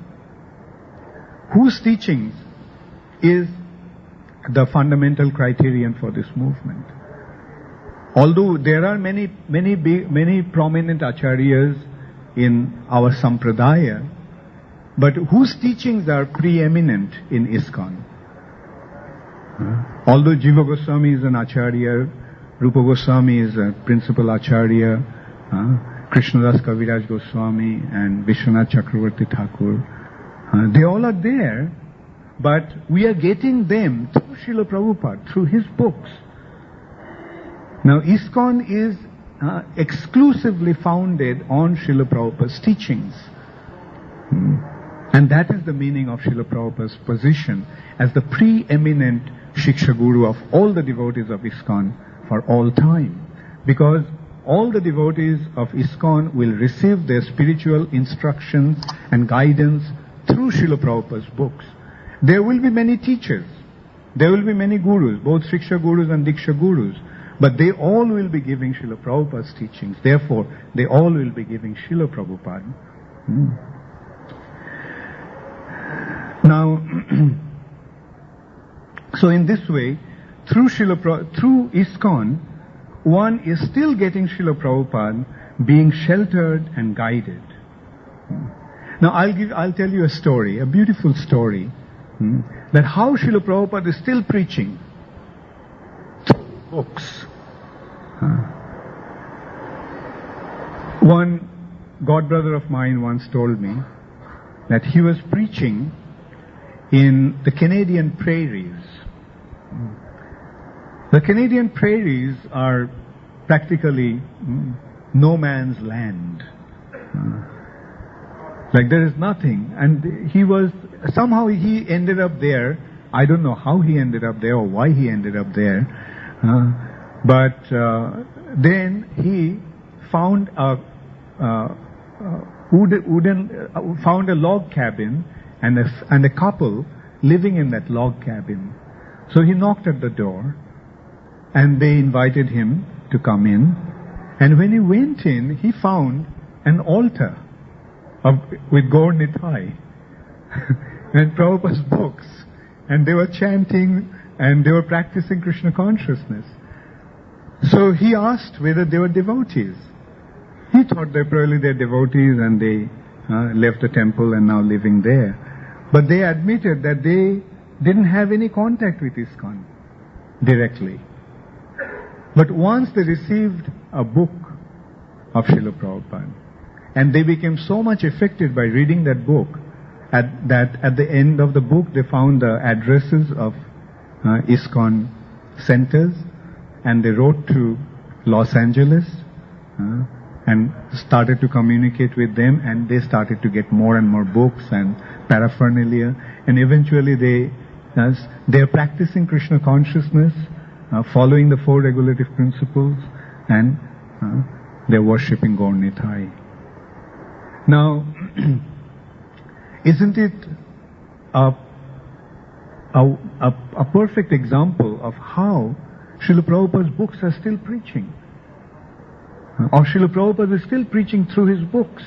whose teachings is the fundamental criterion for this movement? Although there are many prominent acharyas in our sampradaya, but whose teachings are preeminent in ISKCON? Although Jiva Goswami is an acharya, Rupa Goswami is a principal acharya, Krishnadas Kaviraj Goswami and Vishwanath Chakravarti Thakur, they all are there, but we are getting them through Srila Prabhupada, through his books. Now, ISKCON is exclusively founded on Srila Prabhupada's teachings. And that is the meaning of Srila Prabhupada's position as the preeminent Shiksha Guru of all the devotees of ISKCON for all time. Because all the devotees of ISKCON will receive their spiritual instructions and guidance through Srila Prabhupada's books. There will be many teachers. There will be many gurus, both Shiksha Gurus and Diksha Gurus. But they all will be giving Srila Prabhupada's teachings. Therefore, they all will be giving Srila Prabhupada. Now, so in this way, through ISKCON, one is still getting Srila Prabhupada being sheltered and guided. Now, I'll tell you a story, a beautiful story, that how Srila Prabhupada is still preaching books. One godbrother of mine once told me that he was preaching in the Canadian prairies. The Canadian prairies are practically no man's land. Like there is nothing. And somehow he ended up there. I don't know how he ended up there or why he ended up there. But then he found found a log cabin and a couple living in that log cabin. So he knocked at the door, and they invited him to come in. And when he went in, he found an altar with Gaur Nitai and Prabhupada's books, and they were chanting and they were practicing Krishna consciousness. So he asked whether they were devotees. He thought they probably they're devotees and they left the temple and now living there. But they admitted that they didn't have any contact with ISKCON directly. But once they received a book of Srila Prabhupada, and they became so much affected by reading that book, that at the end of the book they found the addresses of ISKCON centers, and they wrote to Los Angeles and started to communicate with them, and they started to get more and more books and paraphernalia, and eventually they're practicing Krishna consciousness, following the four regulative principles, and they're worshipping Gaur Nitai. Now, isn't it a perfect example of how Srila Prabhupada's books are still preaching? Or Srila Prabhupada is still preaching through his books.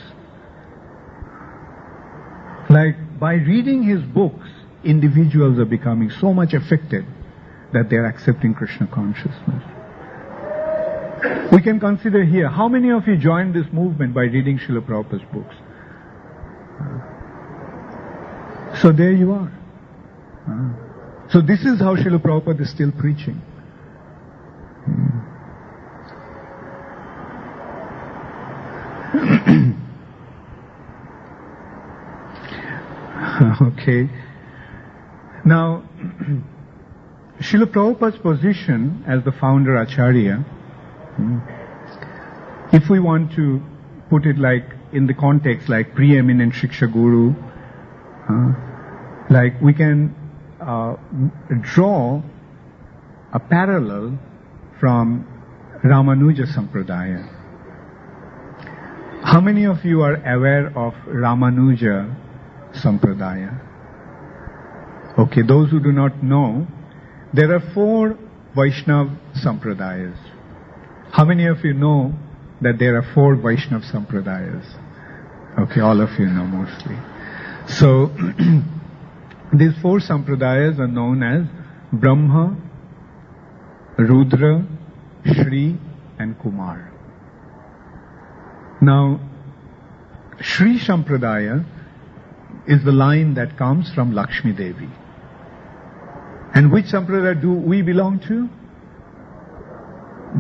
Like, by reading his books, individuals are becoming so much affected that they are accepting Krishna consciousness. We can consider here, how many of you joined this movement by reading Srila Prabhupada's books? So there you are. So this is how Srila Prabhupada is still preaching. Okay. Now, Srila Prabhupada's position as the founder Acharya, if we want to put it like in the context like preeminent Shiksha Guru, like we can draw a parallel from Ramanuja Sampradaya. How many of you are aware of Ramanuja Sampradaya? Okay, those who do not know, there are 4 Vaishnav Sampradayas. How many of you know that there are 4 Vaishnav Sampradayas? Okay, all of you know mostly. So, these 4 Sampradayas are known as Brahma, Rudra, Shri and Kumar. Now, Shri Sampradaya is the line that comes from Lakshmi Devi. And which Sampradaya do we belong to?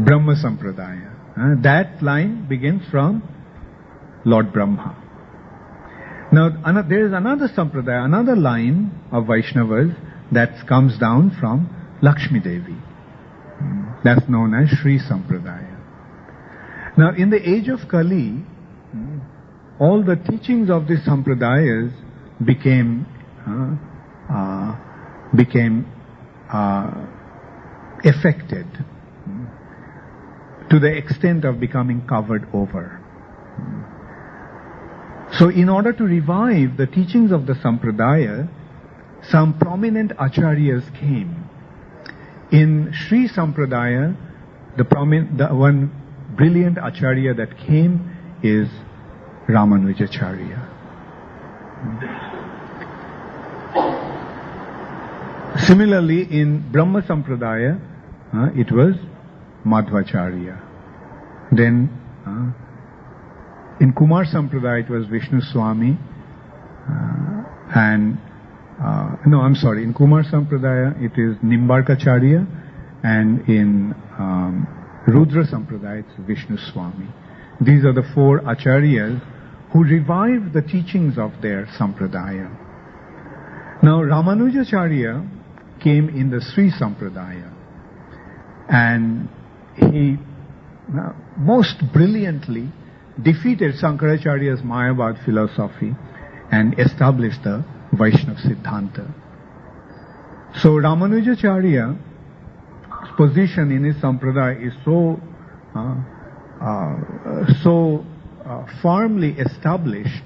Brahma Sampradaya. That line begins from Lord Brahma. Now, there is another Sampradaya, another line of Vaishnavas that comes down from Lakshmi Devi. That's known as Shri Sampradaya. Now, in the age of Kali, all the teachings of these Sampradayas became affected to the extent of becoming covered over. So, in order to revive the teachings of the Sampradaya, some prominent Acharyas came. In Shri Sampradaya, the one brilliant Acharya that came is Ramanujacharya. Similarly, in Brahma Sampradaya, it was Madhvacharya. Then, in Kumar Sampradaya, it was Vishnu Swami. In Kumar Sampradaya, it is Nimbarkacharya. And in Rudra Sampradaya, it's Vishnu Swami. These are the 4 Acharyas who revived the teachings of their Sampradaya. Now, Ramanujacharya came in the Sri Sampradaya, and he most brilliantly defeated Shankaracharya's Mayavad philosophy and established the Vaishnava Siddhanta. So Ramanujacharya's position in his Sampradaya is so firmly established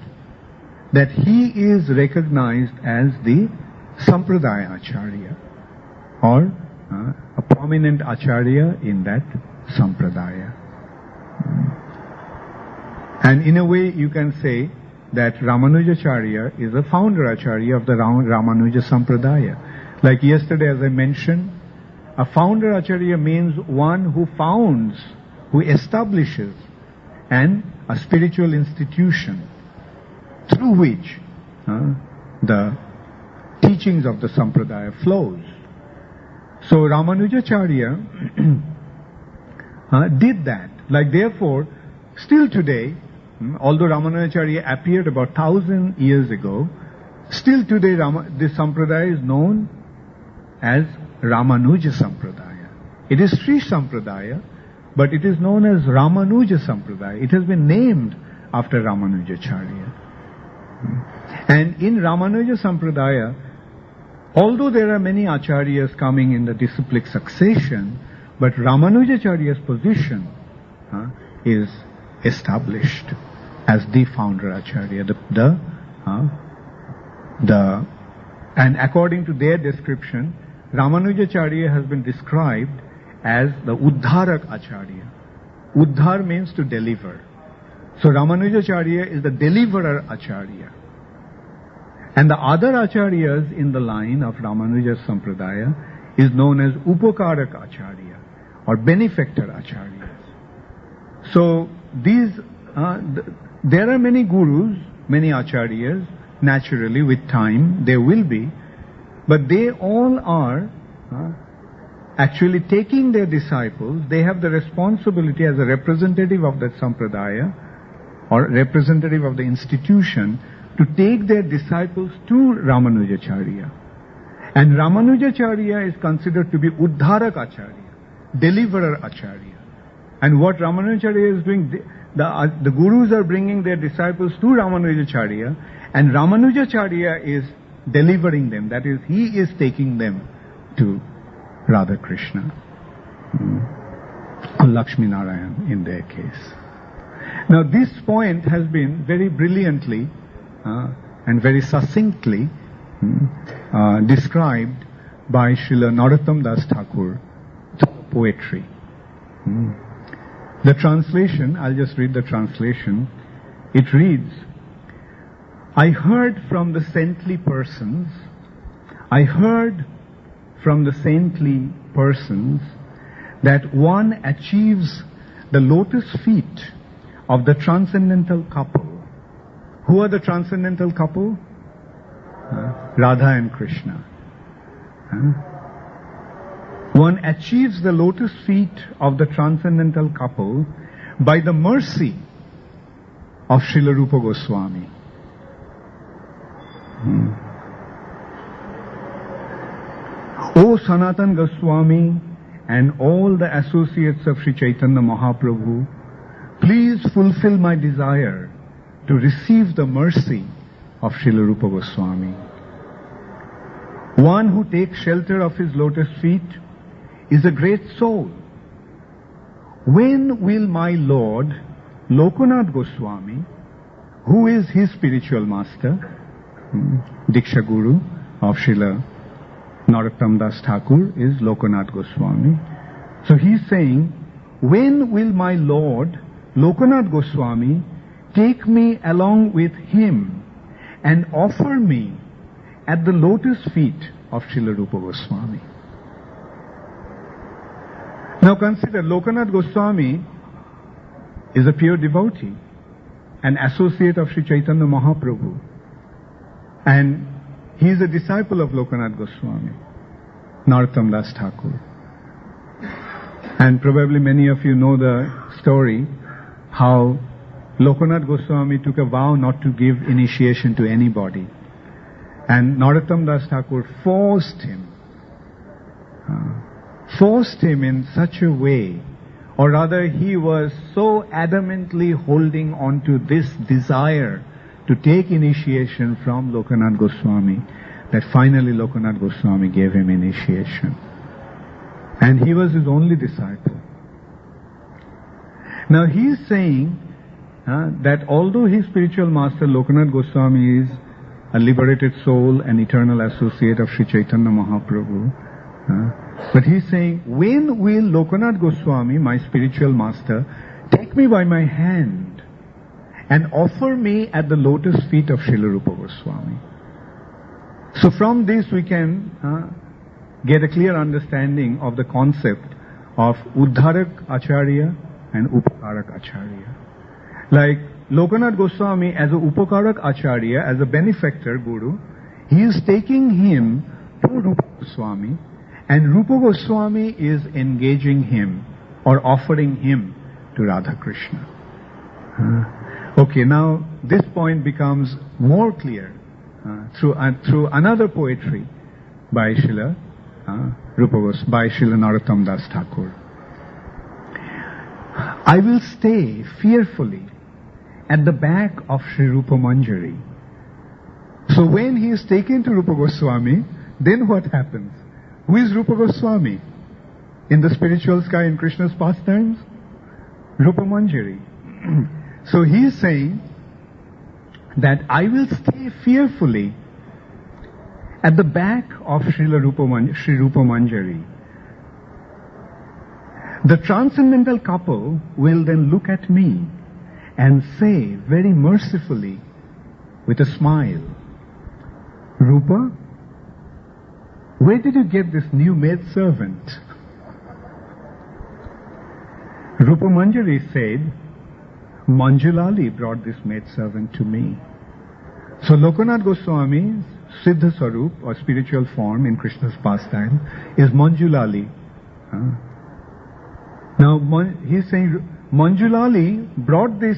that he is recognized as the Sampradaya Acharya, or a prominent Acharya in that Sampradaya. And in a way you can say that Ramanujacharya is a founder Acharya of the Ramanuja Sampradaya. Like yesterday, as I mentioned, a founder Acharya means one who founds, who establishes a spiritual institution through which the teachings of the Sampradaya flows. So Ramanujacharya did that. Like therefore, still today, although Ramanujacharya appeared about 1,000 years ago, still today this Sampradaya is known as Ramanuja Sampradaya. It is Sri Sampradaya, but it is known as Ramanuja Sampradaya. It has been named after Ramanujacharya. And in Ramanuja Sampradaya, although there are many Acharyas coming in the disciplic succession, but Ramanujacharya's position is established as the founder Acharya. And according to their description, Ramanujacharya has been described as the Uddharak Acharya. Uddhar means to deliver. So Ramanujacharya is the deliverer Acharya. And the other Acharyas in the line of Ramanuja Sampradaya is known as Upakarak Acharya or benefactor Acharyas. So these, there are many gurus, many Acharyas, naturally with time there will be, but they all are actually taking their disciples. They have the responsibility as a representative of that Sampradaya or representative of the institution to take their disciples to Ramanujacharya. And Ramanujacharya is considered to be Uddharak Acharya, deliverer Acharya. And what Ramanujacharya is doing, the gurus are bringing their disciples to Ramanujacharya, and Ramanujacharya is delivering them. That is, he is taking them to Radha Krishna, or Lakshmi Narayan in their case. Now this point has been very brilliantly and very succinctly described by Srila Narottam Das Thakur through poetry. The translation, I'll just read the translation. It reads, I heard from the saintly persons that one achieves the lotus feet of the transcendental couple. Who are the transcendental couple? Radha and Krishna. One achieves the lotus feet of the transcendental couple by the mercy of Srila Rupa Goswami. O Sanatan Goswami and all the associates of Sri Chaitanya Mahaprabhu, please fulfill my desire to receive the mercy of Srila Rupa Goswami. One who takes shelter of his lotus feet is a great soul. When will my Lord Lokanath Goswami, who is his spiritual master, Diksha Guru of Srila Narottam Das Thakur is Lokanath Goswami. So he's saying, when will my Lord Lokanath Goswami take me along with him and offer me at the lotus feet of Srila Rupa Goswami? Now consider, Lokanath Goswami is a pure devotee, an associate of Sri Chaitanya Mahaprabhu, and he is a disciple of Lokanath Goswami, Narottam Das Thakur. And probably many of you know the story how Lokanath Goswami took a vow not to give initiation to anybody. And Narottam Das Thakur forced him in such a way, or rather he was so adamantly holding on to this desire to take initiation from Lokanath Goswami that finally Lokanath Goswami gave him initiation. And he was his only disciple. Now he is saying that although his spiritual master Lokanath Goswami is a liberated soul, an eternal associate of Sri Chaitanya Mahaprabhu, but he is saying, when will Lokanath Goswami, my spiritual master, take me by my hand and offer me at the lotus feet of Srila Rupa Goswami? So from this we can get a clear understanding of the concept of Uddharak Acharya and Upakarak Acharya. Like Lokanath Goswami as a Upakarak Acharya, as a benefactor Guru, he is taking him to Rupa Goswami, and Rupa Goswami is engaging him or offering him to Radha Krishna. Okay, now this point becomes more clear through another poetry by Srila by Srila Narottam Das Thakur. I will stay fearfully at the back of Sri Rupa Manjari. So when he is taken to Rupa Goswami, then what happens? Who is Rupa Goswami in the spiritual sky in Krishna's pastimes? Rupa Manjari. So he is saying that I will stay fearfully at the back of Sri Rupa Manjari. The transcendental couple will then look at me and say very mercifully with a smile, Rupa, where did you get this new maidservant? Rupa Manjari said, Manjulali brought this maidservant to me. So Lokanath Goswami's Siddha Swarup, or spiritual form in Krishna's pastime, is Manjulali. Now he's saying, Manjulali brought this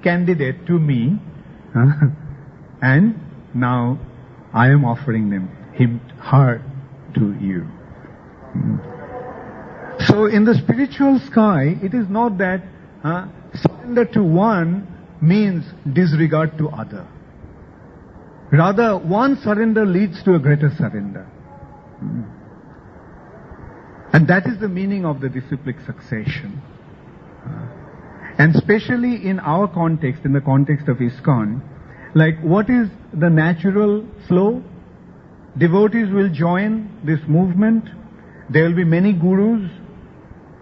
candidate to me, and now I am offering her to you. So in the spiritual sky, it is not that surrender to one means disregard to other. Rather, one surrender leads to a greater surrender. And that is the meaning of the disciplic succession. And especially in our context, in the context of ISKCON, like what is the natural flow? Devotees will join this movement. There will be many gurus,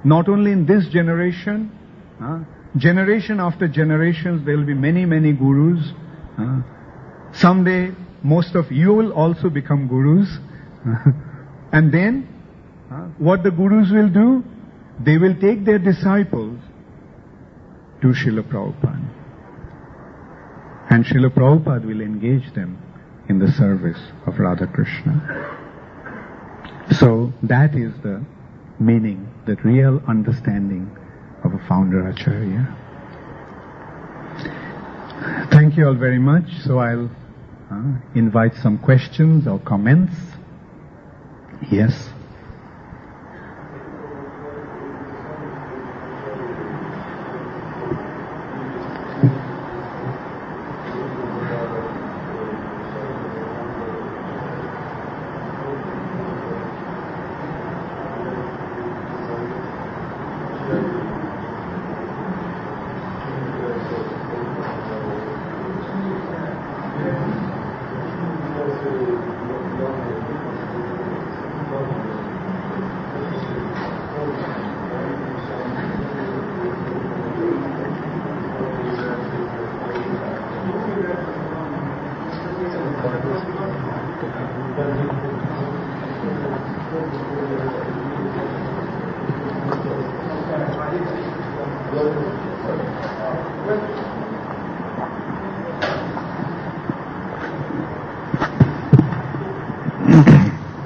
not only in this generation, generation after generations there will be many, many gurus. Someday most of you will also become gurus. And then what the gurus will do? They will take their disciples to Srila Prabhupada. And Srila Prabhupada will engage them in the service of Radha Krishna. So that is the meaning, the real understanding of a founder Acharya. Thank you all very much. So I'll invite some questions or comments. Yes.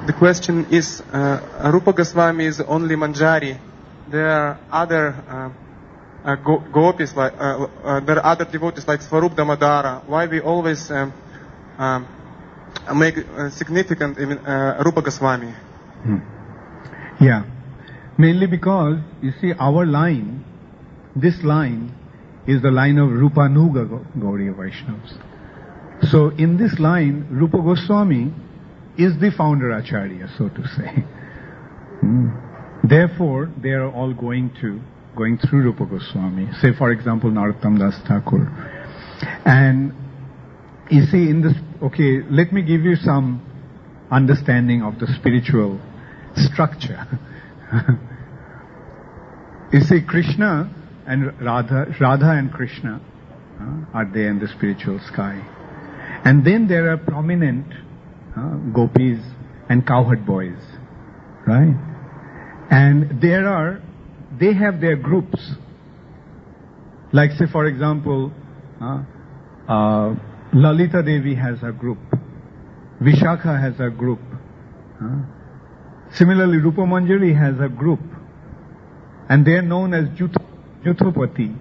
The question is, Rupa Goswami is only Manjari. There are other gopis, there are other devotees like Svarup Damodara. Why we always make significant Rupa Goswami?
Yeah, mainly because, you see, our line, this line, is the line of Rupanuga Gauriya Vaishnavas. So in this line, Rupa Goswami is the founder Acharya, so to say. Therefore, they are all going through Rupa Goswami. Say, for example, Narottam Das Thakur. And you see, in this, okay, let me give you some understanding of the spiritual structure. You see, Krishna and Radha and Krishna are there in the spiritual sky. And then there are prominent gopis and cowherd boys, right? And they have their groups. Like, say, for example, Lalita Devi has a group. Vishakha has a group. Similarly, Rupa Manjari has a group. And they are known as Juthopati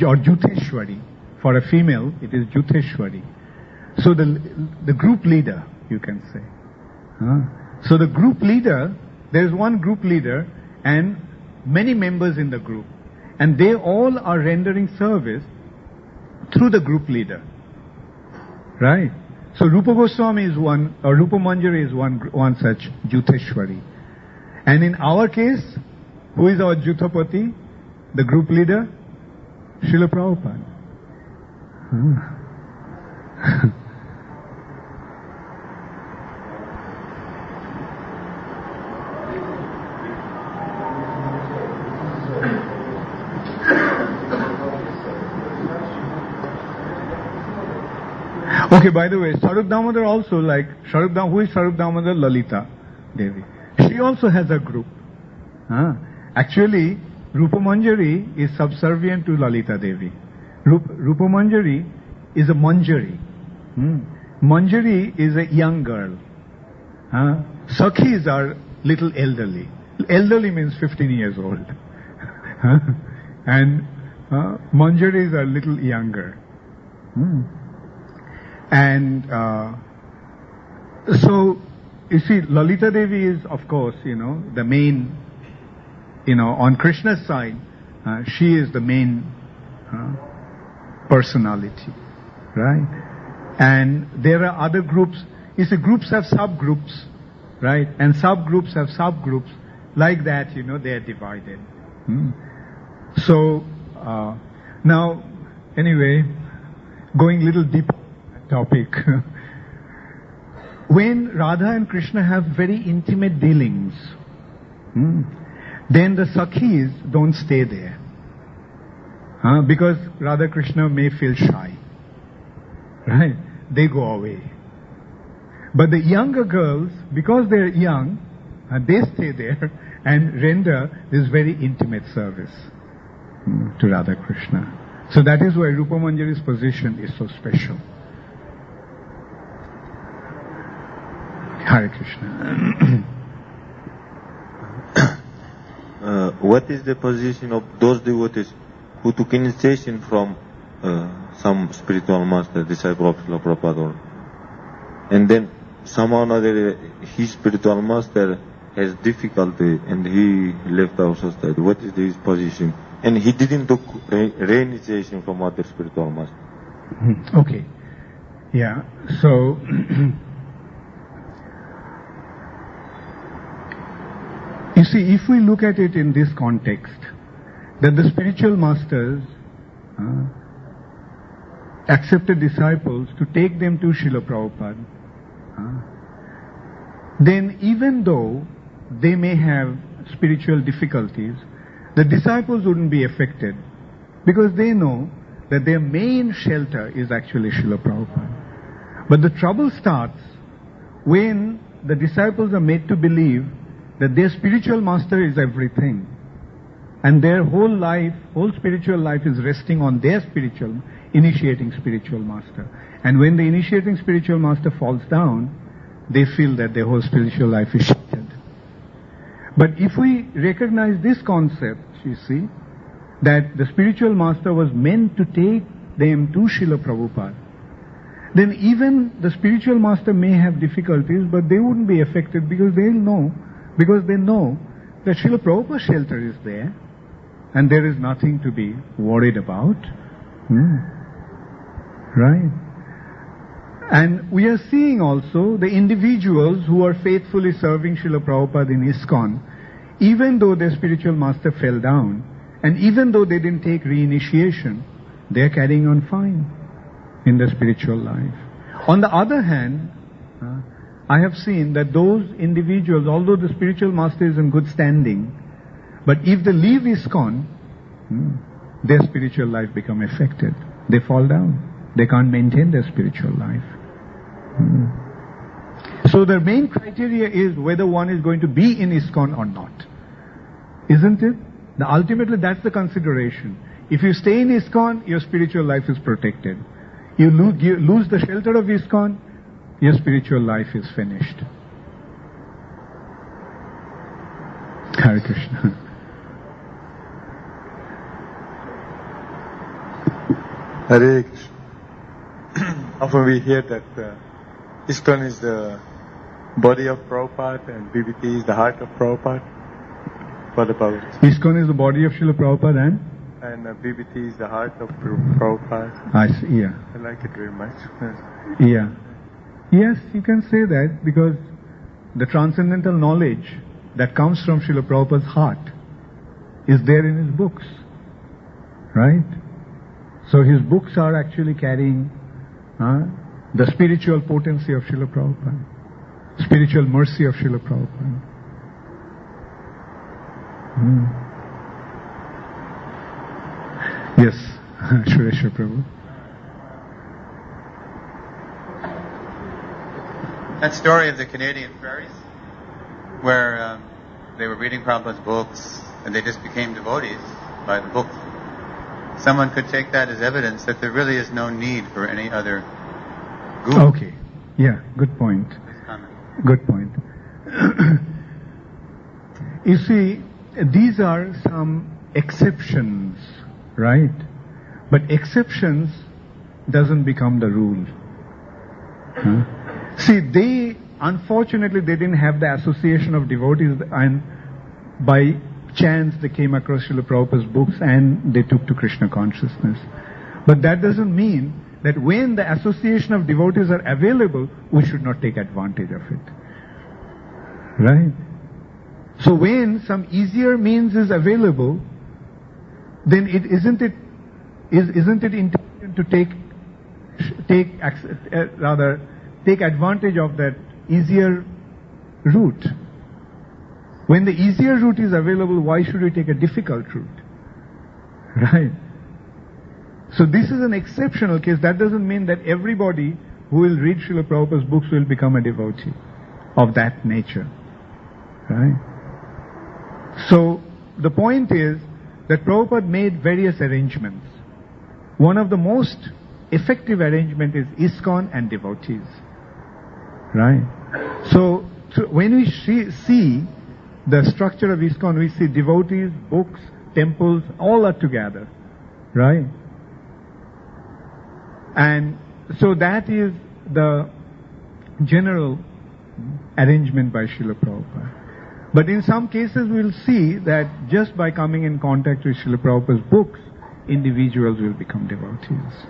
or Jutheshwari. For a female, it is Jutheshwari. So the group leader, you can say. So the group leader, there is one group leader and many members in the group. And they all are rendering service through the group leader. Right? So Rupa Goswami is one, or Rupa Manjari is one such Jutheshwari. And in our case, who is our Juthapati? The group leader? Srila Prabhupada. Okay, by the way, Sarup Damodar also, like, who is Sarup Damodar? Lalita Devi. She also has a group. Actually, Rupa Manjari is subservient to Lalita Devi. Rupa Manjari is a Manjari. Manjari is a young girl. Sakhis are little elderly. Elderly means 15 years old. And Manjaris are little younger. And So, you see, Lalita Devi is, of course, the main, on Krishna's side, she is the main personality, right? And there are other groups. You see, groups have subgroups, right? And subgroups have subgroups. Like that, they are divided. So, now, anyway, going a little deeper topic. When Radha and Krishna have very intimate dealings, then the Sakhis don't stay there. Because Radha Krishna may feel shy. Right? They go away. But the younger girls, because they're young, they stay there and render this very intimate service to Radha Krishna. So that is why Rupa Manjari's position is so special. Hare Krishna.
What is the position of those devotees who took initiation from some spiritual master, disciple of Srila Prabhupada, and then somehow or another his spiritual master has difficulty and he left our society? What is his position? And he didn't took re-initiation from other spiritual master.
Okay. Yeah. So you see, if we look at it in this context, that the spiritual masters accepted disciples to take them to Srila Prabhupada, then even though they may have spiritual difficulties, the disciples wouldn't be affected because they know that their main shelter is actually Srila Prabhupada. But the trouble starts when the disciples are made to believe that their spiritual master is everything. And their whole life, whole spiritual life is resting on their initiating spiritual master. And when the initiating spiritual master falls down, they feel that their whole spiritual life is shattered. But if we recognize this concept, you see, that the spiritual master was meant to take them to Srila Prabhupada, then even the spiritual master may have difficulties, but they wouldn't be affected because they know that Srila Prabhupada's shelter is there and there is nothing to be worried about. Right? And we are seeing also the individuals who are faithfully serving Srila Prabhupada in ISKCON, even though their spiritual master fell down, and even though they didn't take reinitiation, they are carrying on fine in their spiritual life. On the other hand, I have seen that those individuals, although the spiritual master is in good standing, but if they leave ISKCON, their spiritual life become affected. They fall down. They can't maintain their spiritual life. So the main criteria is whether one is going to be in ISKCON or not. Isn't it? Ultimately that's the consideration. If you stay in ISKCON, your spiritual life is protected. You lose the shelter of ISKCON, your spiritual life is finished. Hare Krishna.
Hare Krishna. Often we hear that ISKCON is the body of Prabhupada and BBT is the heart of Prabhupada. What about it?
ISKCON is the body of Srila Prabhupada
and BBT is the heart of Prabhupada.
I see, yeah.
I like it very much.
Yeah. Yes, you can say that because the transcendental knowledge that comes from Srila Prabhupada's heart is there in his books. Right? So his books are actually carrying the spiritual potency of Srila Prabhupada, spiritual mercy of Srila Prabhupada. Yes, Shureshwar Prabhu.
That story of the Canadian fairies, where they were reading Prabhupada's books and they just became devotees by the book. Someone could take that as evidence that there really is no need for any other guru.
Okay. Yeah, good point. Good point. You see, these are some exceptions, right? But exceptions doesn't become the rule. See, unfortunately they didn't have the association of devotees, and by chance they came across Srila Prabhupada's books and they took to Krishna consciousness. But that doesn't mean that when the association of devotees are available, we should not take advantage of it. Right? So when some easier means is available, then isn't it intelligent to take advantage of that easier route? When the easier route is available, why should we take a difficult route? Right? So this is an exceptional case. That doesn't mean that everybody who will read Srila Prabhupada's books will become a devotee of that nature. Right? So the point is that Prabhupada made various arrangements. One of the most effective arrangement is ISKCON and devotees. Right? So when we see the structure of ISKCON, we see devotees, books, temples, all are together. Right? And so that is the general arrangement by Srila Prabhupada. But in some cases we'll see that just by coming in contact with Srila Prabhupada's books, individuals will become devotees.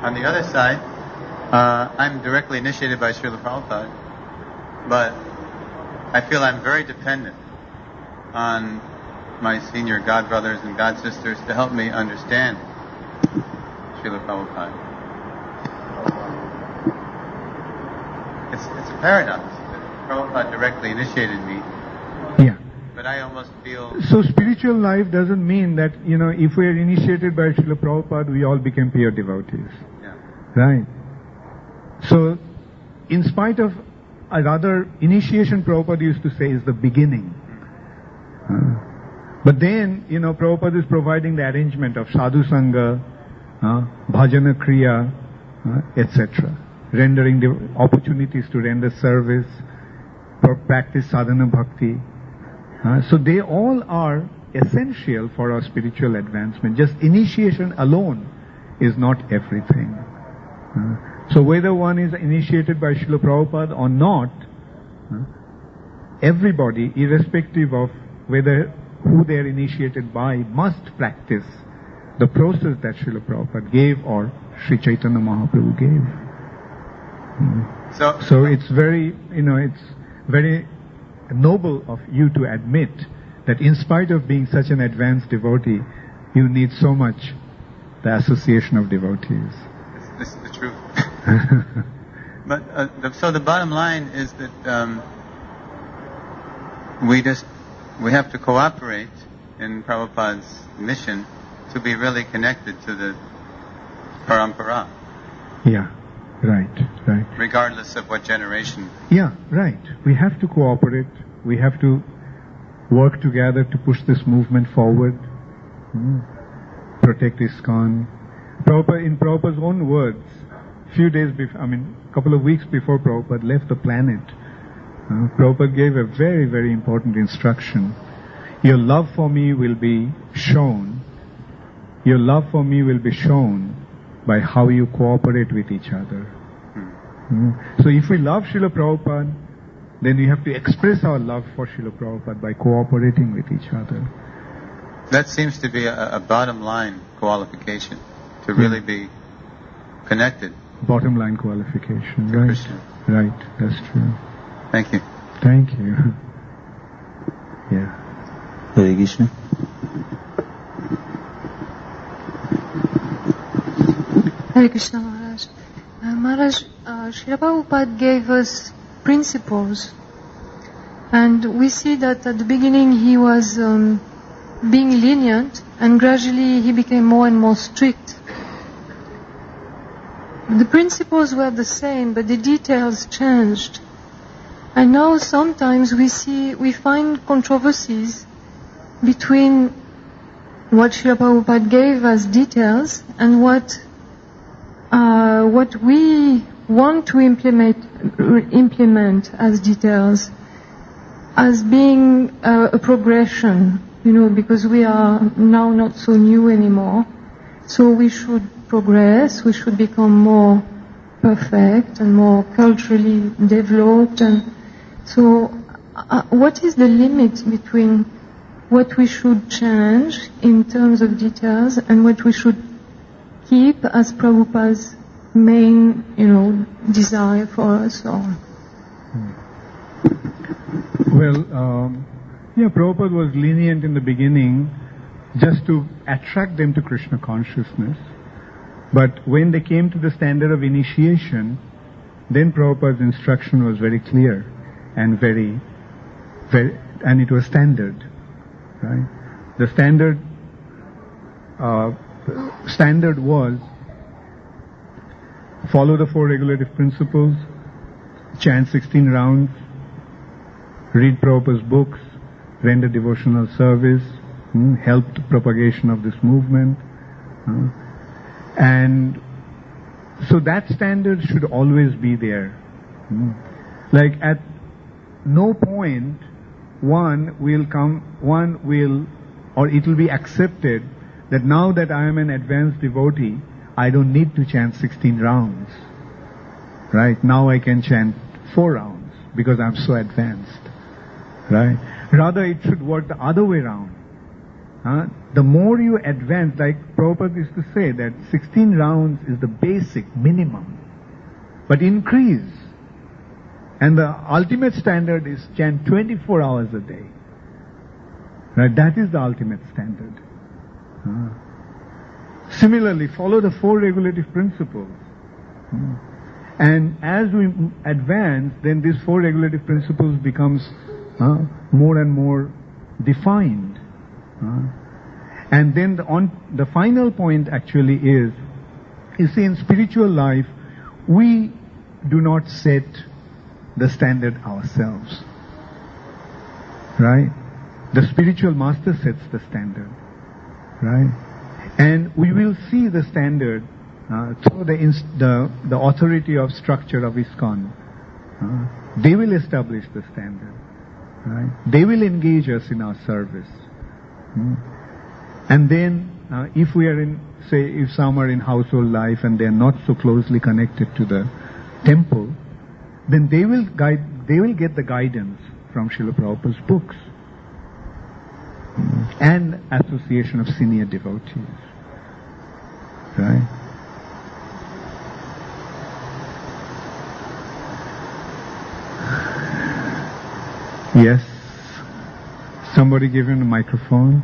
On the other side, I'm directly initiated by Srila Prabhupada, but I feel I'm very dependent on my senior godbrothers and godsisters to help me understand Srila Prabhupada. It's a paradox that Prabhupada directly initiated me.
Yeah.
But I almost feel...
So spiritual life doesn't mean that, if we are initiated by Srila Prabhupada, we all become pure devotees.
Yeah.
Right? So, in spite of a rather initiation, Prabhupada used to say, is the beginning. But then, Prabhupada is providing the arrangement of sadhu sangha, bhajana kriya, etc. Rendering the opportunities to render service, practice sadhana bhakti. So they all are essential for our spiritual advancement. Just initiation alone is not everything. So whether one is initiated by Srila Prabhupada or not, everybody, irrespective of who they are initiated by, must practice the process that Srila Prabhupada gave or Sri Chaitanya Mahaprabhu gave. So it's very, it's very noble of you to admit that in spite of being such an advanced devotee, you need so much the association of devotees.
This is the truth. But so the bottom line is that we have to cooperate in Prabhupada's mission to be really connected to the parampara.
Yeah, right.
Regardless of what generation.
Yeah, right. We have to cooperate. We have to work together to push this movement forward. Protect ISKCON. In Prabhupada's own words, a couple of weeks before Prabhupada left the planet, Prabhupada gave a very, very important instruction. Your love for me will be shown. Your love for me will be shown by how you cooperate with each other. So if we love Srila Prabhupada, then we have to express our love for Srila Prabhupada by cooperating with each other.
That seems to be a bottom line qualification, to really be connected.
Bottom line qualification, right?
Krishna.
Right, that's true.
Thank you.
Thank you. Yeah.
Hare Krishna.
Hare Krishna Maharaj. Maharaj, Srila Prabhupada gave us principles, and we see that at the beginning he was being lenient, and gradually he became more and more strict. The principles were the same, but the details changed. And now sometimes we find controversies between what Srila Prabhupada gave as details and what we want to implement as details, as being a progression, because we are now not so new anymore. So we should progress, we should become more perfect and more culturally developed. And so, what is the limit between what we should change in terms of details and what we should keep as Prabhupada's main, desire for us?
Well, Prabhupada was lenient in the beginning just to attract them to Krishna consciousness. But when they came to the standard of initiation, then Prabhupada's instruction was very clear and very, and it was standard, right? The standard was follow the 4 regulative principles, chant 16 rounds, read Prabhupada's books, render devotional service, help the propagation of this movement. And so that standard should always be there. Like at no point it will be accepted that now that I am an advanced devotee, I don't need to chant 16 rounds. Right? Now I can chant 4 rounds because I'm so advanced. Right? Rather it should work the other way around. The more you advance, like Prabhupada used to say that 16 rounds is the basic minimum, but increase. And the ultimate standard is chant 24 hours a day. Right? That is the ultimate standard. Similarly, follow the 4 regulative principles. And as we advance, then these 4 regulative principles becomes more and more defined. And then the final point actually is, you see, in spiritual life, we do not set the standard ourselves. Right? The spiritual master sets the standard. Right? And we will see the standard through the authority of structure of ISKCON. They will establish the standard. Right? They will engage us in our service. And then, if we are if some are in household life and they are not so closely connected to the temple, then they will get the guidance from Srila Prabhupada's books and association of senior devotees. Right? Yes. Somebody give him the microphone.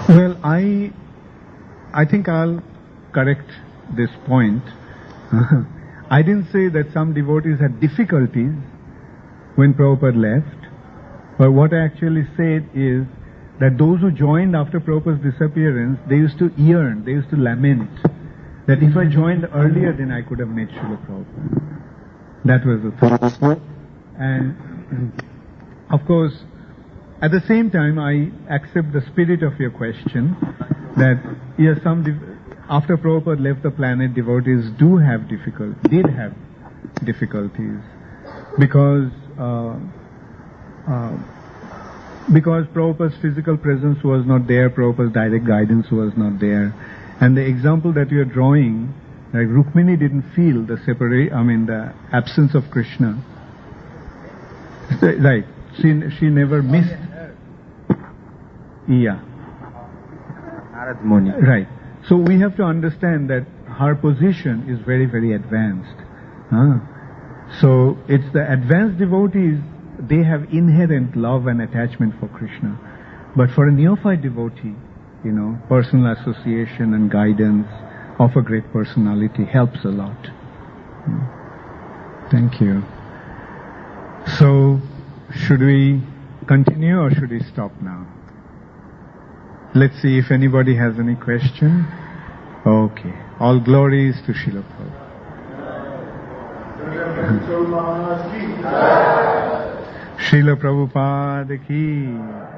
Well, I think I'll correct this point. I didn't say that some devotees had difficulties when Prabhupada left, but what I actually said is that those who joined after Prabhupada's disappearance, they used to yearn, they used to lament that if I joined earlier, then I could have met Srila Prabhupada. That was the thought. And of course, at the same time, I accept the spirit of your question that yes, after Prabhupada left the planet, devotees did have difficulties because Prabhupada's physical presence was not there, Prabhupada's direct guidance was not there, and the example that you are drawing, like Rukmini didn't feel the the absence of Krishna. Right? She never missed. Yeah. Right. So we have to understand that her position is very, very advanced. So it's the advanced devotees, they have inherent love and attachment for Krishna. But for a neophyte devotee, personal association and guidance of a great personality helps a lot. Thank you. So, should we continue or should we stop now? Let's see if anybody has any question. Okay. All glories to Srila Prabhupada. Srila Prabhupada ki.